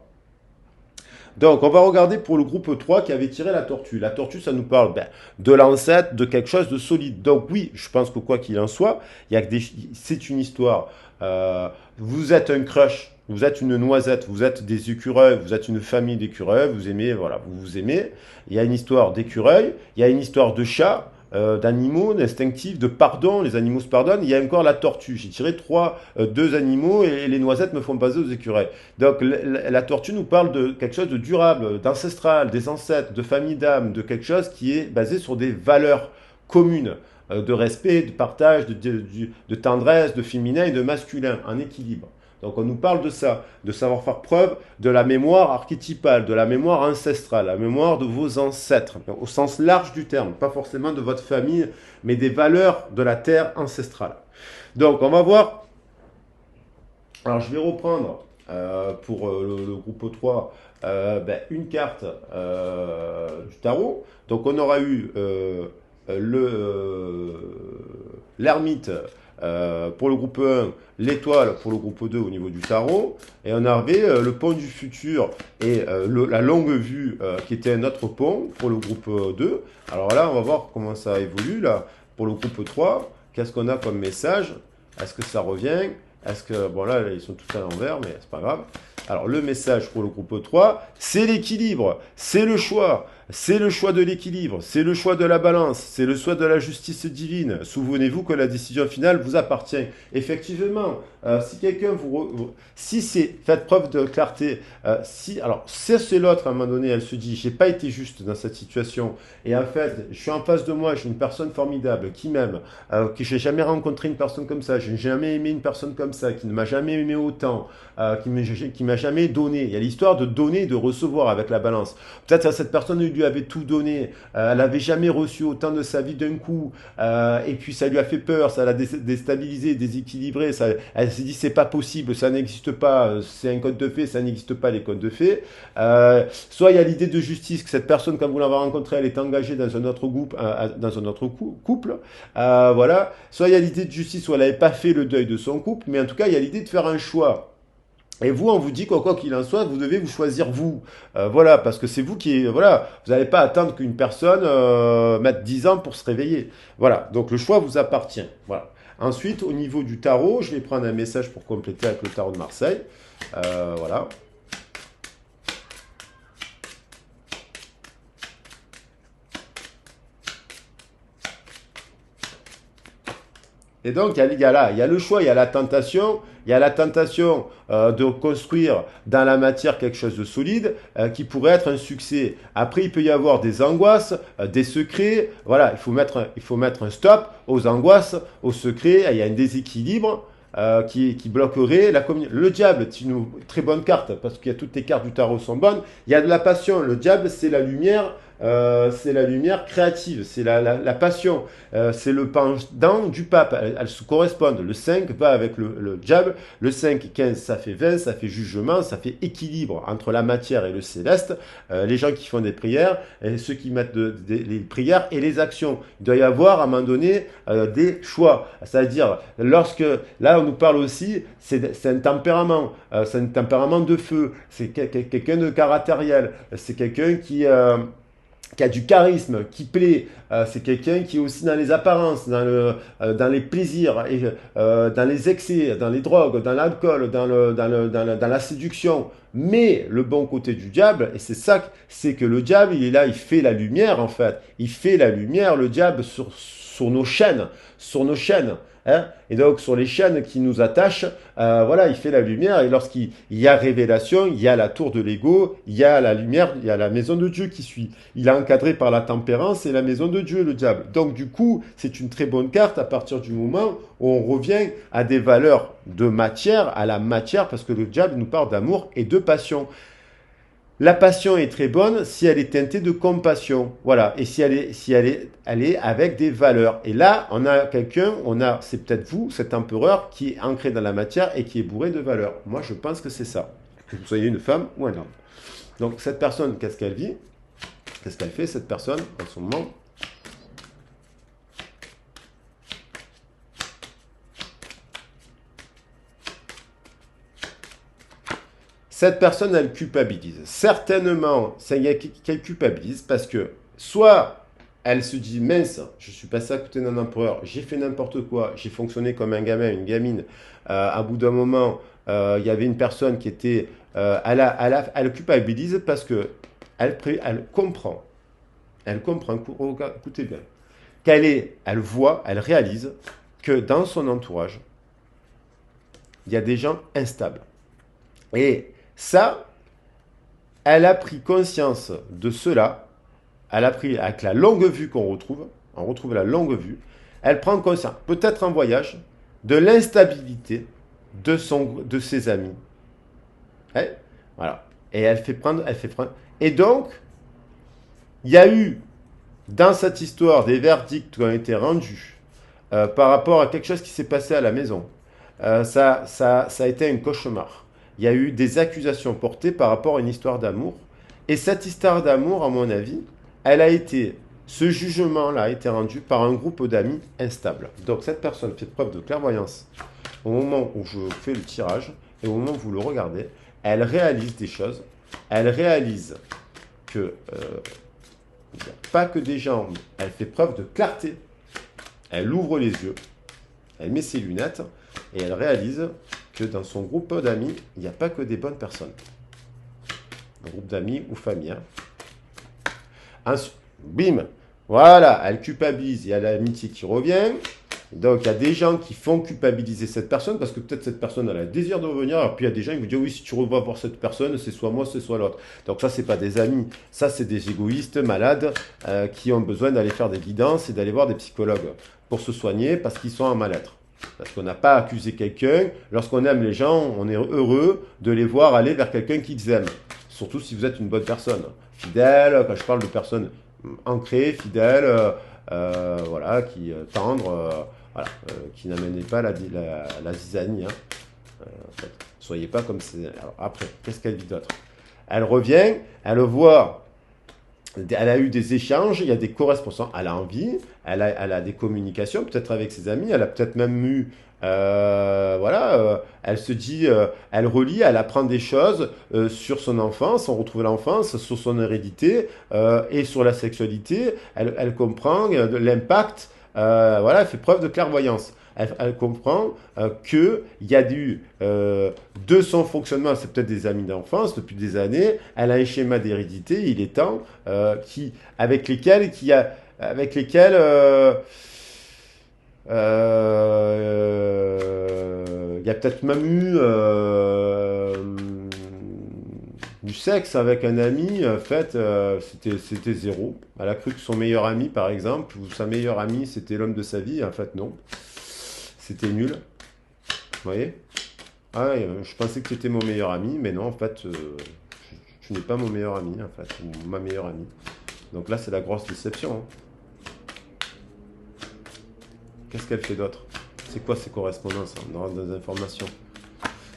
Donc, on va regarder pour le groupe 3 qui avait tiré la tortue. La tortue, ça nous parle de l'ancêtre, de quelque chose de solide. Donc oui, je pense que quoi qu'il en soit, c'est une histoire. Vous êtes un crush, vous êtes une noisette, vous êtes des écureuils, vous êtes une famille d'écureuils, vous aimez, voilà, vous vous aimez. Il y a une histoire d'écureuil, il y a une histoire de chat, d'animaux, d'instinctifs, de pardon, les animaux se pardonnent. Il y a encore la tortue. J'ai tiré deux animaux et les noisettes me font passer aux écureuils. Donc la tortue nous parle de quelque chose de durable, d'ancestral, des ancêtres, de famille d'âme, de quelque chose qui est basé sur des valeurs communes, de respect, de partage, de tendresse, de féminin et de masculin, en équilibre. Donc on nous parle de ça, de savoir faire preuve de la mémoire archétypale, de la mémoire ancestrale, la mémoire de vos ancêtres, au sens large du terme, pas forcément de votre famille, mais des valeurs de la terre ancestrale. Donc on va voir, alors je vais reprendre pour le groupe 3 une carte du tarot. Donc on aura eu l'ermite pour le groupe 1, l'étoile pour le groupe 2 au niveau du tarot, et on avait le pont du futur et la longue vue qui était un autre pont pour le groupe 2. Alors là, on va voir comment ça évolue là pour le groupe 3. Qu'est-ce qu'on a comme message? Est-ce que ça revient? Est-ce que, bon là, ils sont tous à l'envers, mais c'est pas grave. Alors le message pour le groupe 3, c'est l'équilibre, c'est le choix. C'est le choix de l'équilibre, c'est le choix de la balance, c'est le choix de la justice divine. Souvenez-vous que la décision finale vous appartient. Effectivement, si quelqu'un si c'est, faites preuve de clarté. Alors, si c'est l'autre à un moment donné, elle se dit, j'ai pas été juste dans cette situation, et en fait, je suis en face de moi, j'ai une personne formidable qui m'aime, que j'ai jamais rencontré une personne comme ça, j'ai jamais aimé une personne comme ça, qui ne m'a jamais aimé autant, qui m'a jamais donné. Il y a l'histoire de donner et de recevoir avec la balance. Peut-être que cette personne lui avait tout donné, elle n'avait jamais reçu autant de sa vie d'un coup, et puis ça lui a fait peur, ça l'a déstabilisé, déséquilibré, elle s'est dit c'est pas possible, ça n'existe pas, c'est un conte de fées, ça n'existe pas les contes de fées. Soit il y a l'idée de justice, que cette personne, quand vous l'avez rencontrée, elle est engagée dans un autre groupe, dans un autre couple, voilà. Soit il y a l'idée de justice où elle n'avait pas fait le deuil de son couple, mais en tout cas il y a l'idée de faire un choix. Et vous, on vous dit quoi qu'il en soit, vous devez vous choisir vous. Voilà, parce que c'est vous qui... Voilà, vous n'allez pas attendre qu'une personne mette 10 ans pour se réveiller. Voilà, donc le choix vous appartient. Voilà. Ensuite, au niveau du tarot, je vais prendre un message pour compléter avec le tarot de Marseille. Voilà. Et donc, il y a le choix, il y a la tentation de construire dans la matière quelque chose de solide qui pourrait être un succès. Après, il peut y avoir des angoisses, des secrets. Voilà, il faut mettre un stop aux angoisses, aux secrets. Il y a un déséquilibre qui bloquerait la communauté. Le diable, c'est une très bonne carte parce que toutes les cartes du tarot sont bonnes. Il y a de la passion. Le diable, c'est la lumière créative, c'est la passion, c'est le pendant du pape, elles se correspondent. Le 5 va avec le diable, le 5, 15, ça fait 20, ça fait jugement, ça fait équilibre entre la matière et le céleste. Les gens qui font des prières, et ceux qui mettent les prières et les actions. Il doit y avoir à un moment donné des choix. C'est-à-dire, là on nous parle aussi, c'est un tempérament, c'est un tempérament de feu, c'est quelqu'un de caractériel, c'est quelqu'un qui a du charisme, qui plaît. C'est quelqu'un qui est aussi dans les apparences, dans les plaisirs, et, dans les excès, dans les drogues, dans l'alcool, dans la séduction. Mais le bon côté du diable, et c'est ça, c'est que le diable, il est là, il fait la lumière en fait. Il fait la lumière, le diable, sur nos chaînes, sur nos chaînes. Hein. Et donc sur les chaînes qui nous attachent, voilà, il fait la lumière. Et lorsqu'il y a révélation, il y a la tour de l'ego, il y a la lumière, il y a la maison de Dieu qui suit. Il est encadré par la tempérance et la maison de Dieu, le diable. Donc du coup, c'est une très bonne carte à partir du moment où on revient à des valeurs de matière, à la matière, parce que le diable nous parle d'amour et de passion. La passion est très bonne si elle est teintée de compassion. Voilà. Et elle est avec des valeurs. Et là, c'est peut-être vous, cet empereur, qui est ancré dans la matière et qui est bourré de valeurs. Moi, je pense que c'est ça. Que vous soyez une femme ou un homme. Donc, cette personne, qu'est-ce qu'elle vit? Qu'est-ce qu'elle fait, cette personne, en ce moment? Cette personne, elle culpabilise. Certainement, il y a qu'elle culpabilise parce que soit elle se dit mince, je suis passé à côté d'un empereur, j'ai fait n'importe quoi, j'ai fonctionné comme un gamin, une gamine. À bout d'un moment, il y avait une personne qui était, elle culpabilise parce que elle comprend, écoutez bien, elle voit, elle réalise que dans son entourage, il y a des gens instables. Et ça, elle a pris conscience de cela, elle a pris avec la longue vue on retrouve la longue vue, elle prend conscience, peut-être en voyage, de l'instabilité de ses amis. Ouais, voilà. Et elle fait prendre. Et donc, il y a eu dans cette histoire des verdicts qui ont été rendus par rapport à quelque chose qui s'est passé à la maison. Ça a été un cauchemar. Il y a eu des accusations portées par rapport à une histoire d'amour. Et cette histoire d'amour, à mon avis, ce jugement-là a été rendu par un groupe d'amis instable. Donc cette personne fait preuve de clairvoyance au moment où je fais le tirage et au moment où vous le regardez. Elle réalise des choses. Elle réalise que il n'y a pas que des jambes. Elle fait preuve de clarté. Elle ouvre les yeux. Elle met ses lunettes et elle réalise que dans son groupe d'amis, il n'y a pas que des bonnes personnes. Un groupe d'amis ou famille. Ensuite, bim, voilà, elle culpabilise, il y a l'amitié qui revient. Donc il y a des gens qui font culpabiliser cette personne parce que peut-être cette personne elle a le désir de revenir. Et puis il y a des gens qui vous disent oui, si tu revois voir cette personne, c'est soit moi, c'est soit l'autre. Donc ça, c'est pas des amis, ça c'est des égoïstes malades qui ont besoin d'aller faire des guidances et d'aller voir des psychologues pour se soigner parce qu'ils sont en mal-être. Parce qu'on n'a pas accusé quelqu'un. Lorsqu'on aime les gens, on est heureux de les voir aller vers quelqu'un qu'ils aiment. Surtout si vous êtes une bonne personne. Fidèle, quand je parle de personnes ancrées, fidèles, voilà, qui tendres, voilà, qui n'amenaient pas la zizanie. Hein. En fait, soyez pas comme c'est. Alors après, qu'est-ce qu'elle dit d'autre? Elle revient, elle voit Elle a eu des échanges, il y a des correspondants, elle a envie, elle a des communications, peut-être avec ses amis, elle a peut-être même eu, voilà, elle se dit, elle relie, elle apprend des choses sur son enfance, on retrouve l'enfance, sur son hérédité et sur la sexualité, elle comprend l'impact, voilà, elle fait preuve de clairvoyance. Elle comprend qu'il y a du, de son fonctionnement, c'est peut-être des amis d'enfance depuis des années, elle a un schéma d'hérédité, il est temps, avec lesquels il y a peut-être même eu du sexe avec un ami. En fait, c'était zéro. Elle a cru que son meilleur ami, par exemple, ou sa meilleure amie, c'était l'homme de sa vie. En fait, non. C'était nul. Vous voyez? Ah ouais, je pensais que tu étais mon meilleur ami, mais non, en fait, tu n'es pas mon meilleur ami, en fait, ou ma meilleure amie. Donc là, c'est la grosse déception, hein. Qu'est-ce qu'elle fait d'autre? C'est quoi ces correspondances hein, dans des informations?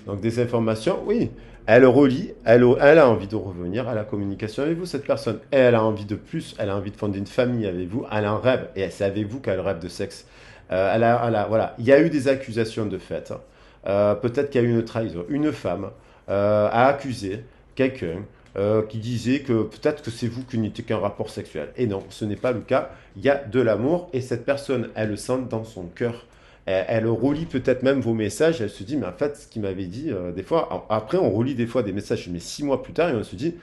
Donc des informations, oui. Elle relie, elle a envie de revenir à la communication avec vous, cette personne. Et elle a envie de plus, elle a envie de fonder une famille avec vous, elle a un rêve, et c'est avec vous qu'elle rêve de sexe. Voilà. Il y a eu des accusations de fait, hein. Peut-être qu'il y a eu une trahison. Une femme a accusé quelqu'un qui disait que peut-être que c'est vous qui n'étiez qu'un rapport sexuel. Et non, ce n'est pas le cas. Il y a de l'amour et cette personne, elle le sent dans son cœur. Elle relit peut-être même vos messages. Elle se dit, mais en fait, ce qu'il m'avait dit, des fois, après, on relit des fois des messages, mais 6 mois plus tard, et on se dit,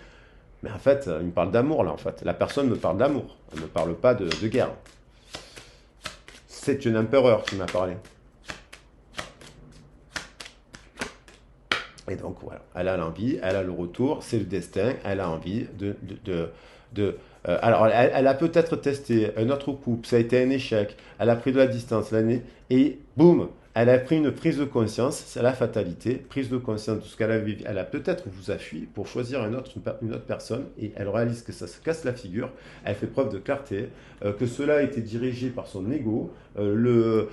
mais en fait, il me parle d'amour là, en fait. La personne me parle d'amour. Elle ne me parle pas de guerre. C'est une empereur qui m'a parlé. Et donc voilà, elle a l'envie, elle a le retour, c'est le destin, elle a envie alors, elle a peut-être testé un autre couple, ça a été un échec, elle a pris de la distance l'année, et boum, elle a pris une prise de conscience, c'est la fatalité, prise de conscience de ce qu'elle a vécu. Elle a peut-être vous a fui pour choisir une autre personne, et elle réalise que ça se casse la figure, elle fait preuve de clarté, que cela a été dirigé par son ego, le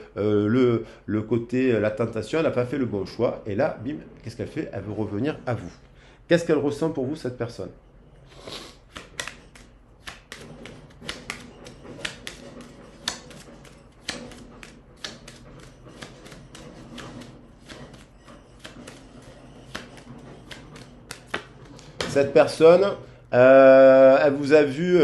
côté, la tentation, elle n'a pas fait le bon choix, et là, bim, qu'est-ce qu'elle fait? Elle veut revenir à vous. Qu'est-ce qu'elle ressent pour vous, cette personne? Cette personne, elle vous a vu,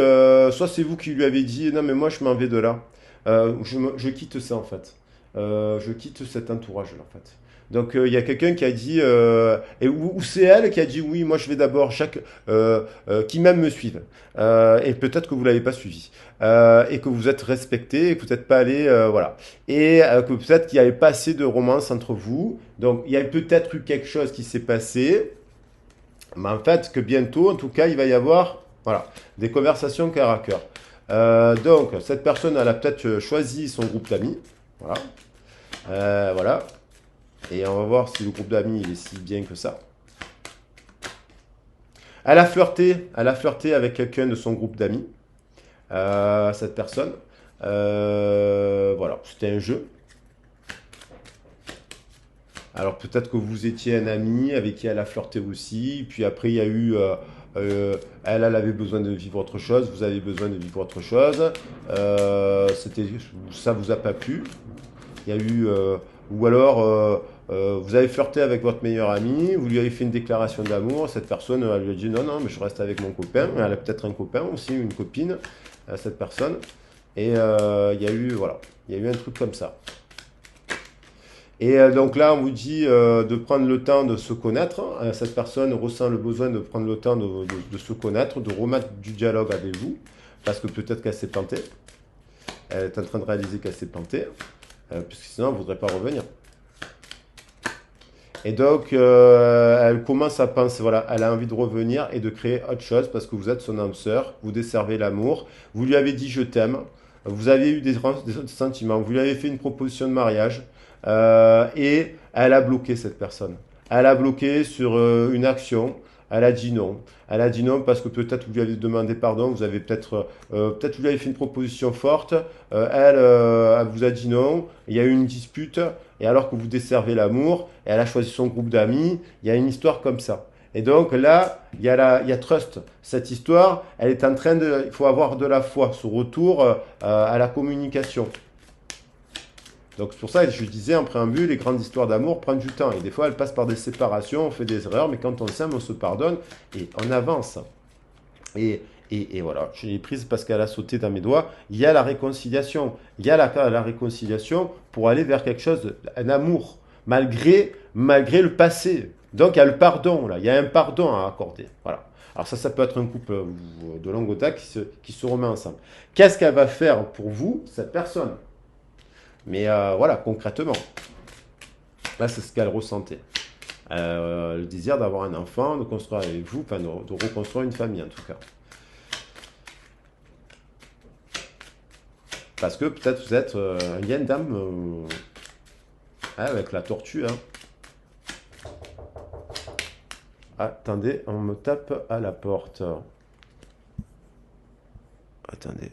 soit c'est vous qui lui avez dit, non mais moi je m'en vais de là. Je quitte ça en fait. Je quitte cet entourage-là en fait. Donc il y a quelqu'un qui a dit, ou c'est elle qui a dit oui, moi je vais d'abord qui même me suive. Et peut-être que vous l'avez pas suivi. Et que vous êtes respecté et que vous n'êtes pas allé, voilà. Et que peut-être qu'il n'y avait pas assez de romance entre vous. Donc il y a peut-être eu quelque chose qui s'est passé. Mais en fait, que bientôt, en tout cas, il va y avoir voilà, des conversations cœur à cœur. Donc, cette personne, elle a peut-être choisi son groupe d'amis. Voilà. Voilà. Et on va voir si le groupe d'amis il est si bien que ça. Elle a flirté avec quelqu'un de son groupe d'amis. Cette personne. Voilà, c'était un jeu. Alors peut-être que vous étiez un ami avec qui elle a flirté aussi, puis après il y a eu, elle avait besoin de vivre autre chose, vous avez besoin de vivre autre chose, c'était, ça vous a pas plu, il y a eu, ou alors vous avez flirté avec votre meilleur ami, vous lui avez fait une déclaration d'amour, cette personne elle lui a dit non non mais je reste avec mon copain, elle a peut-être un copain aussi, une copine, cette personne, et il y a eu, voilà, il y a eu un truc comme ça. Et donc là, on vous dit de prendre le temps de se connaître. Cette personne ressent le besoin de prendre le temps de se connaître, de remettre du dialogue avec vous, parce que peut-être qu'elle s'est plantée. Elle est en train de réaliser qu'elle s'est plantée, puisque sinon, elle ne voudrait pas revenir. Et donc, elle commence à penser, voilà, elle a envie de revenir et de créer autre chose, parce que vous êtes son âme sœur, vous desservez l'amour, vous lui avez dit je t'aime, vous avez eu des sentiments, vous lui avez fait une proposition de mariage, et elle a bloqué cette personne. Elle a bloqué sur une action. Elle a dit non. Elle a dit non parce que peut-être vous lui avez demandé pardon. Vous avez peut-être vous lui avez fait une proposition forte. Elle vous a dit non. Il y a eu une dispute. Et alors que vous desservez l'amour, et elle a choisi son groupe d'amis, il y a une histoire comme ça. Et donc là, il y a trust. Cette histoire, elle est en train de... Il faut avoir de la foi, ce retour à la communication. Donc c'est pour ça que je disais en préambule, les grandes histoires d'amour prennent du temps. Et des fois, elles passent par des séparations, on fait des erreurs, mais quand on s'aime, on se pardonne et on avance. Et, et voilà, je l'ai prise parce qu'elle a sauté dans mes doigts. Il y a la réconciliation. Il y a la réconciliation pour aller vers quelque chose, un amour, malgré le passé. Donc il y a le pardon, là. Il y a un pardon à accorder. Voilà. Alors ça peut être un couple de longue date qui se remet ensemble. Qu'est-ce qu'elle va faire pour vous, cette personne? Mais voilà, concrètement, là, c'est ce qu'elle ressentait. Le désir d'avoir un enfant, de construire avec vous, enfin de reconstruire une famille en tout cas. Parce que peut-être vous êtes il y a une dame avec la tortue. Hein. Attendez, on me tape à la porte. Attendez.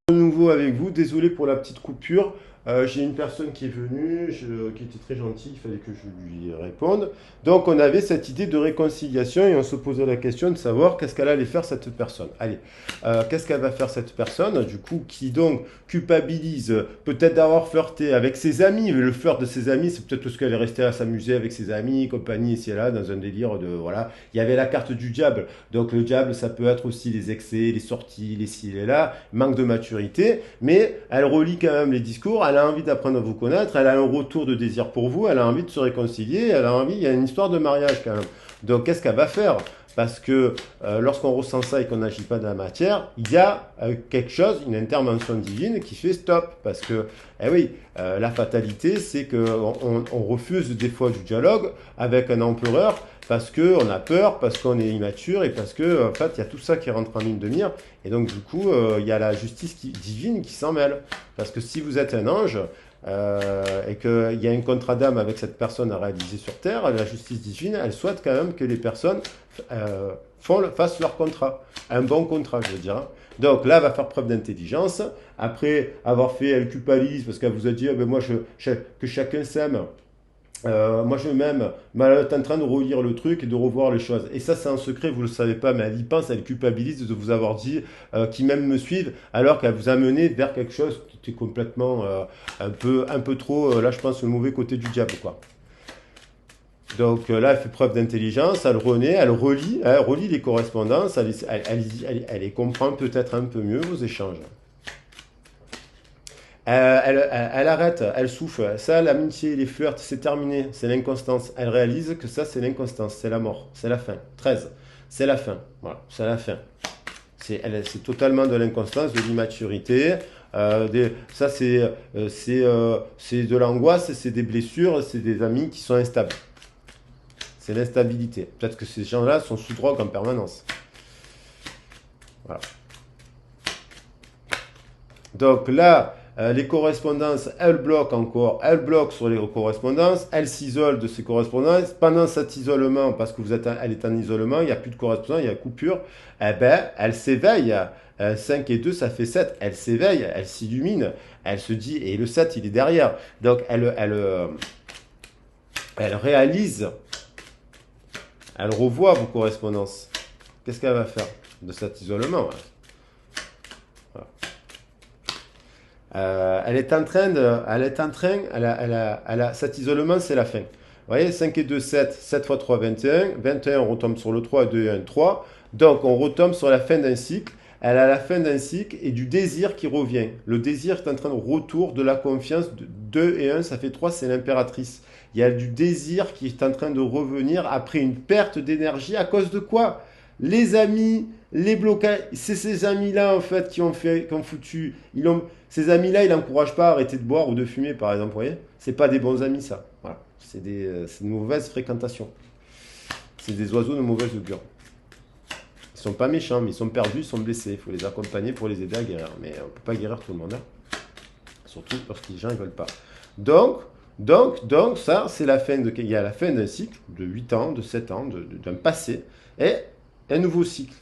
De nouveau avec vous, désolé pour la petite coupure. J'ai une personne qui est venue, qui était très gentille, il fallait que je lui réponde. Donc on avait cette idée de réconciliation et on se posait la question de savoir qu'est-ce qu'elle allait faire cette personne. Allez, qu'est-ce qu'elle va faire cette personne, du coup, qui donc culpabilise peut-être d'avoir flirté avec ses amis. Mais le flirt de ses amis, c'est peut-être parce qu'elle est restée à s'amuser avec ses amis, compagnie, ici et là, dans un délire de, voilà. Il y avait la carte du diable. Donc le diable, ça peut être aussi les excès, les sorties, les ci, les là, manque de maturité, mais elle relie quand même les discours, elle a envie d'apprendre à vous connaître, elle a un retour de désir pour vous, elle a envie de se réconcilier, elle a envie, il y a une histoire de mariage quand même. Donc qu'est-ce qu'elle va faire? Parce que lorsqu'on ressent ça et qu'on n'agit pas dans la matière, il y a quelque chose, une intervention divine qui fait stop. Parce que, eh oui, la fatalité, c'est qu'on refuse des fois du dialogue avec un empereur parce qu'on a peur, parce qu'on est immature et parce que, en fait, il y a tout ça qui rentre en ligne de mire. Et donc, du coup, il y a la justice divine qui s'en mêle. Parce que si vous êtes un ange, et qu'il y a un contrat d'âme avec cette personne à réaliser sur Terre, la justice divine, elle souhaite quand même que les personnes fassent leur contrat. Un bon contrat, je veux dire. Hein. Donc là, elle va faire preuve d'intelligence. Après avoir fait, elle culpabilise parce qu'elle vous a dit, ben moi, que chacun s'aime. Moi je m'aime, mais elle est en train de relire le truc et de revoir les choses. Et ça c'est un secret, vous ne le savez pas, mais elle y pense, elle culpabilise de vous avoir dit qui même me suivent, alors qu'elle vous a mené vers quelque chose qui était complètement un peu trop, là je pense, le mauvais côté du diable, quoi. Donc là, elle fait preuve d'intelligence, elle renaît, elle relit les correspondances, elle les comprend peut-être un peu mieux, vos échanges. Elle arrête, elle souffle. Ça, l'amitié, les flirts, c'est terminé. C'est l'inconstance. Elle réalise que ça, c'est l'inconstance. C'est la mort. C'est la fin. 13. C'est la fin. Voilà. C'est la fin. C'est totalement de l'inconstance, de l'immaturité. Ça, c'est de l'angoisse, c'est des blessures, c'est des amis qui sont instables. C'est l'instabilité. Peut-être que ces gens-là sont sous drogue en permanence. Voilà. Donc là, les correspondances, elle bloque encore, elle bloque sur les correspondances, elle s'isole de ces correspondances. Pendant cet isolement, parce que elle est en isolement, il n'y a plus de correspondance, il y a coupure, eh ben, elle s'éveille. 5 et 2, ça fait 7. Elle s'éveille, elle s'illumine, elle se dit, et le 7, il est derrière. Donc elle réalise, elle revoit vos correspondances. Qu'est-ce qu'elle va faire de cet isolement? Elle est en train cet isolement, c'est la fin. Vous voyez, 5 et 2, 7, 7 fois 3, 21. 21, on retombe sur le 3, 2 et 1, 3. Donc, on retombe sur la fin d'un cycle. Elle a la fin d'un cycle et du désir qui revient. Le désir est en train de retour de la confiance. 2 et 1, ça fait 3, c'est l'impératrice. Il y a du désir qui est en train de revenir après une perte d'énergie. À cause de quoi? Les amis, les blocages. C'est ces amis-là, en fait, qui ont foutu. Ces amis-là, ils n'encouragent pas à arrêter de boire ou de fumer, par exemple. Vous voyez? C'est pas des bons amis, ça. Voilà. C'est de mauvaises fréquentations. C'est des oiseaux de mauvaise augure. Ils sont pas méchants, mais ils sont perdus, ils sont blessés. Il faut les accompagner pour les aider à guérir. Mais on ne peut pas guérir tout le monde. Hein. Surtout parce que les gens ne veulent pas. Donc, ça, c'est la fin il y a la fin d'un cycle de 8 ans, de 7 ans, d'un passé, et un nouveau cycle.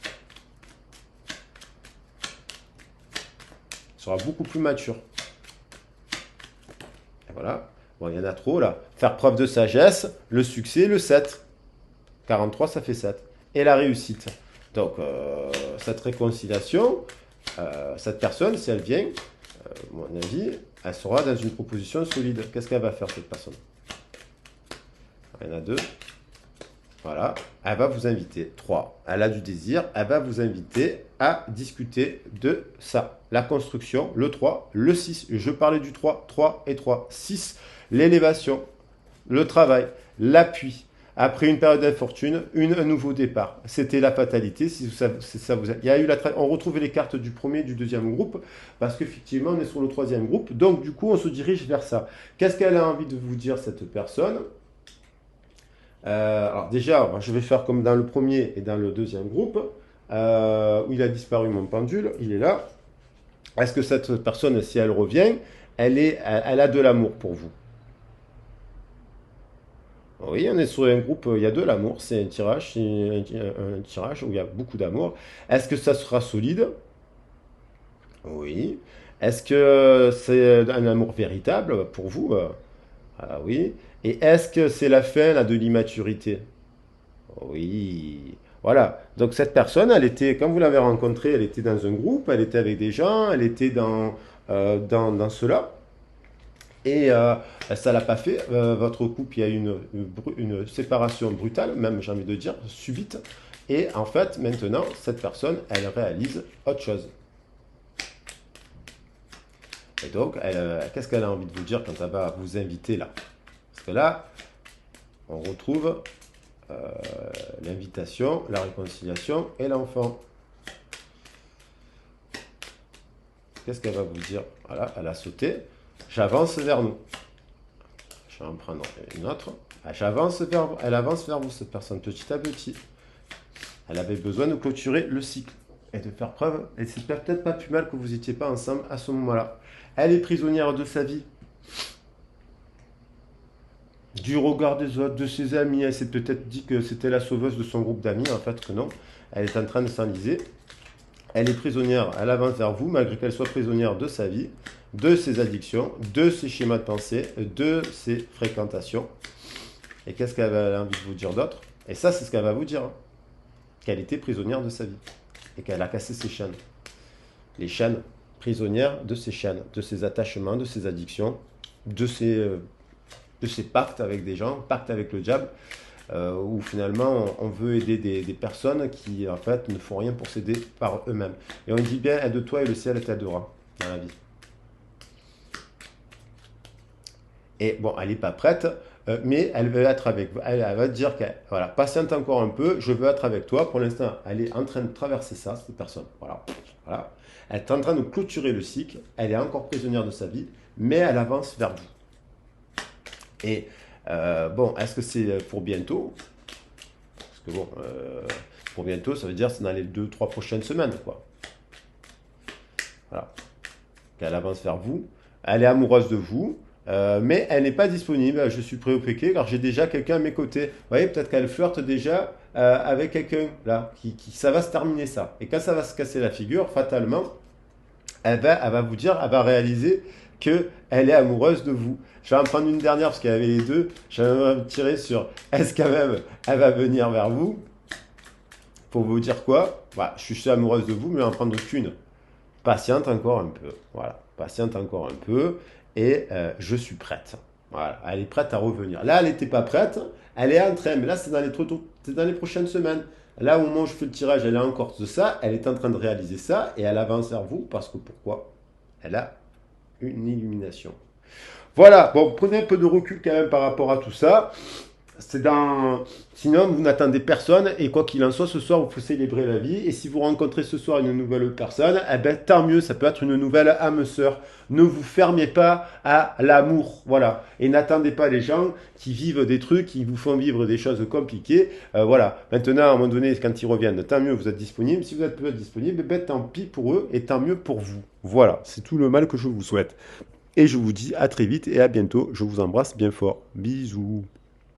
Il sera beaucoup plus mature. Et voilà. Bon, il y en a trop là. Faire preuve de sagesse, le succès, le 7. 43, ça fait 7. Et la réussite. Donc, cette réconciliation, cette personne, si elle vient, à mon avis, elle sera dans une proposition solide. Qu'est-ce qu'elle va faire, cette personne? Il y en a 2. Voilà. Elle va vous inviter. 3. Elle a du désir. Elle va vous inviter à discuter de ça. La construction, le 3, le 6. Je parlais du 3. 3 et 3. 6. L'élévation, le travail, l'appui. Après une période d'infortune, un nouveau départ. C'était la fatalité. Si ça vous il y a eu on retrouve les cartes du premier et du deuxième groupe, parce qu'effectivement, on est sur le troisième groupe. Donc, du coup, on se dirige vers ça. Qu'est-ce qu'elle a envie de vous dire, cette personne? Alors déjà, je vais faire comme dans le premier et dans le deuxième groupe, où il a disparu mon pendule, il est là. Est-ce que cette personne, si elle revient, elle a de l'amour pour vous? Oui, on est sur un groupe, il y a de l'amour, c'est un tirage, un tirage où il y a beaucoup d'amour. Est-ce que ça sera solide? Oui. Est-ce que c'est un amour véritable pour vous? Ah oui. Et est-ce que c'est la fin là, de l'immaturité? Oui. Voilà. Donc cette personne, elle était, quand vous l'avez rencontrée, elle était dans un groupe, elle était avec des gens, elle était dans cela. Et ça l'a pas fait. Votre couple, il y a eu une séparation brutale, même j'ai envie de dire, subite. Et en fait, maintenant, cette personne, elle réalise autre chose. Et donc, qu'est-ce qu'elle a envie de vous dire quand elle va vous inviter là? Parce que là, on retrouve l'invitation, la réconciliation et l'enfant. Qu'est-ce qu'elle va vous dire? Voilà, elle a sauté. J'avance vers nous. Je vais en prendre une autre. Elle avance vers vous, cette personne, petit à petit. Elle avait besoin de clôturer le cycle et de faire preuve. Et c'est peut-être pas plus mal que vous n'étiez pas ensemble à ce moment-là. Elle est prisonnière de sa vie, du regard des autres, de ses amis. Elle s'est peut-être dit que c'était la sauveuse de son groupe d'amis. En fait, que non. Elle est en train de s'enliser. Elle est prisonnière, elle avance vers vous, malgré qu'elle soit prisonnière de sa vie, de ses addictions, de ses schémas de pensée, de ses fréquentations. Et qu'est-ce qu'elle a envie de vous dire d'autre? Et ça, c'est ce qu'elle va vous dire, hein. Qu'elle était prisonnière de sa vie. Et qu'elle a cassé ses chaînes. Les chaînes, prisonnières de ses chaînes, de ses attachements, de ses addictions, de ses pactes avec des gens, pactes avec le diable, où finalement on veut aider des personnes qui en fait ne font rien pour s'aider par eux-mêmes. Et on dit bien, aide-toi et le ciel t'aidera dans la vie. Et bon, elle n'est pas prête, mais elle veut être avec vous. Elle va dire qu'elle, voilà, patiente encore un peu, je veux être avec toi. Pour l'instant, elle est en train de traverser ça, cette personne. Voilà. Voilà. Elle est en train de clôturer le cycle, elle est encore prisonnière de sa vie, mais elle avance vers vous. Et bon, est-ce que c'est pour bientôt? Parce que bon, pour bientôt, ça veut dire c'est dans les 2-3 prochaines semaines, quoi. Voilà. Elle avance vers vous, elle est amoureuse de vous, mais elle n'est pas disponible. Je suis préoccupé car j'ai déjà quelqu'un à mes côtés. Vous voyez, peut-être qu'elle flirte déjà avec quelqu'un, là, ça va se terminer ça. Et quand ça va se casser la figure, fatalement, elle va vous dire, elle va réaliser qu'elle est amoureuse de vous. Je vais en prendre une dernière parce qu'il y avait les deux. Je vais me tirer sur est-ce quand même elle va venir vers vous pour vous dire quoi? Voilà, je suis amoureuse de vous, mais je vais en prendre qu'une. Patiente encore un peu. Voilà, patiente encore un peu. Et je suis prête. Voilà, elle est prête à revenir. Là, elle n'était pas prête. Elle est en train, mais là, c'est dans les prochaines semaines. Là, au moment où je fais le tirage, elle est encore de ça. Elle est en train de réaliser ça et elle avance vers vous parce que pourquoi? Elle a une illumination. Voilà, bon, prenez un peu de recul quand même par rapport à tout ça. Sinon, vous n'attendez personne et quoi qu'il en soit, ce soir, vous pouvez célébrer la vie. Et si vous rencontrez ce soir une nouvelle personne, eh ben, tant mieux, ça peut être une nouvelle âme sœur. Ne vous fermez pas à l'amour, voilà. Et n'attendez pas les gens qui vivent des trucs, qui vous font vivre des choses compliquées. Voilà. Maintenant, à un moment donné, quand ils reviennent, tant mieux, vous êtes disponible. Si vous êtes peu disponible, ben, tant pis pour eux et tant mieux pour vous. Voilà, c'est tout le mal que je vous souhaite. Et je vous dis à très vite et à bientôt. Je vous embrasse bien fort. Bisous.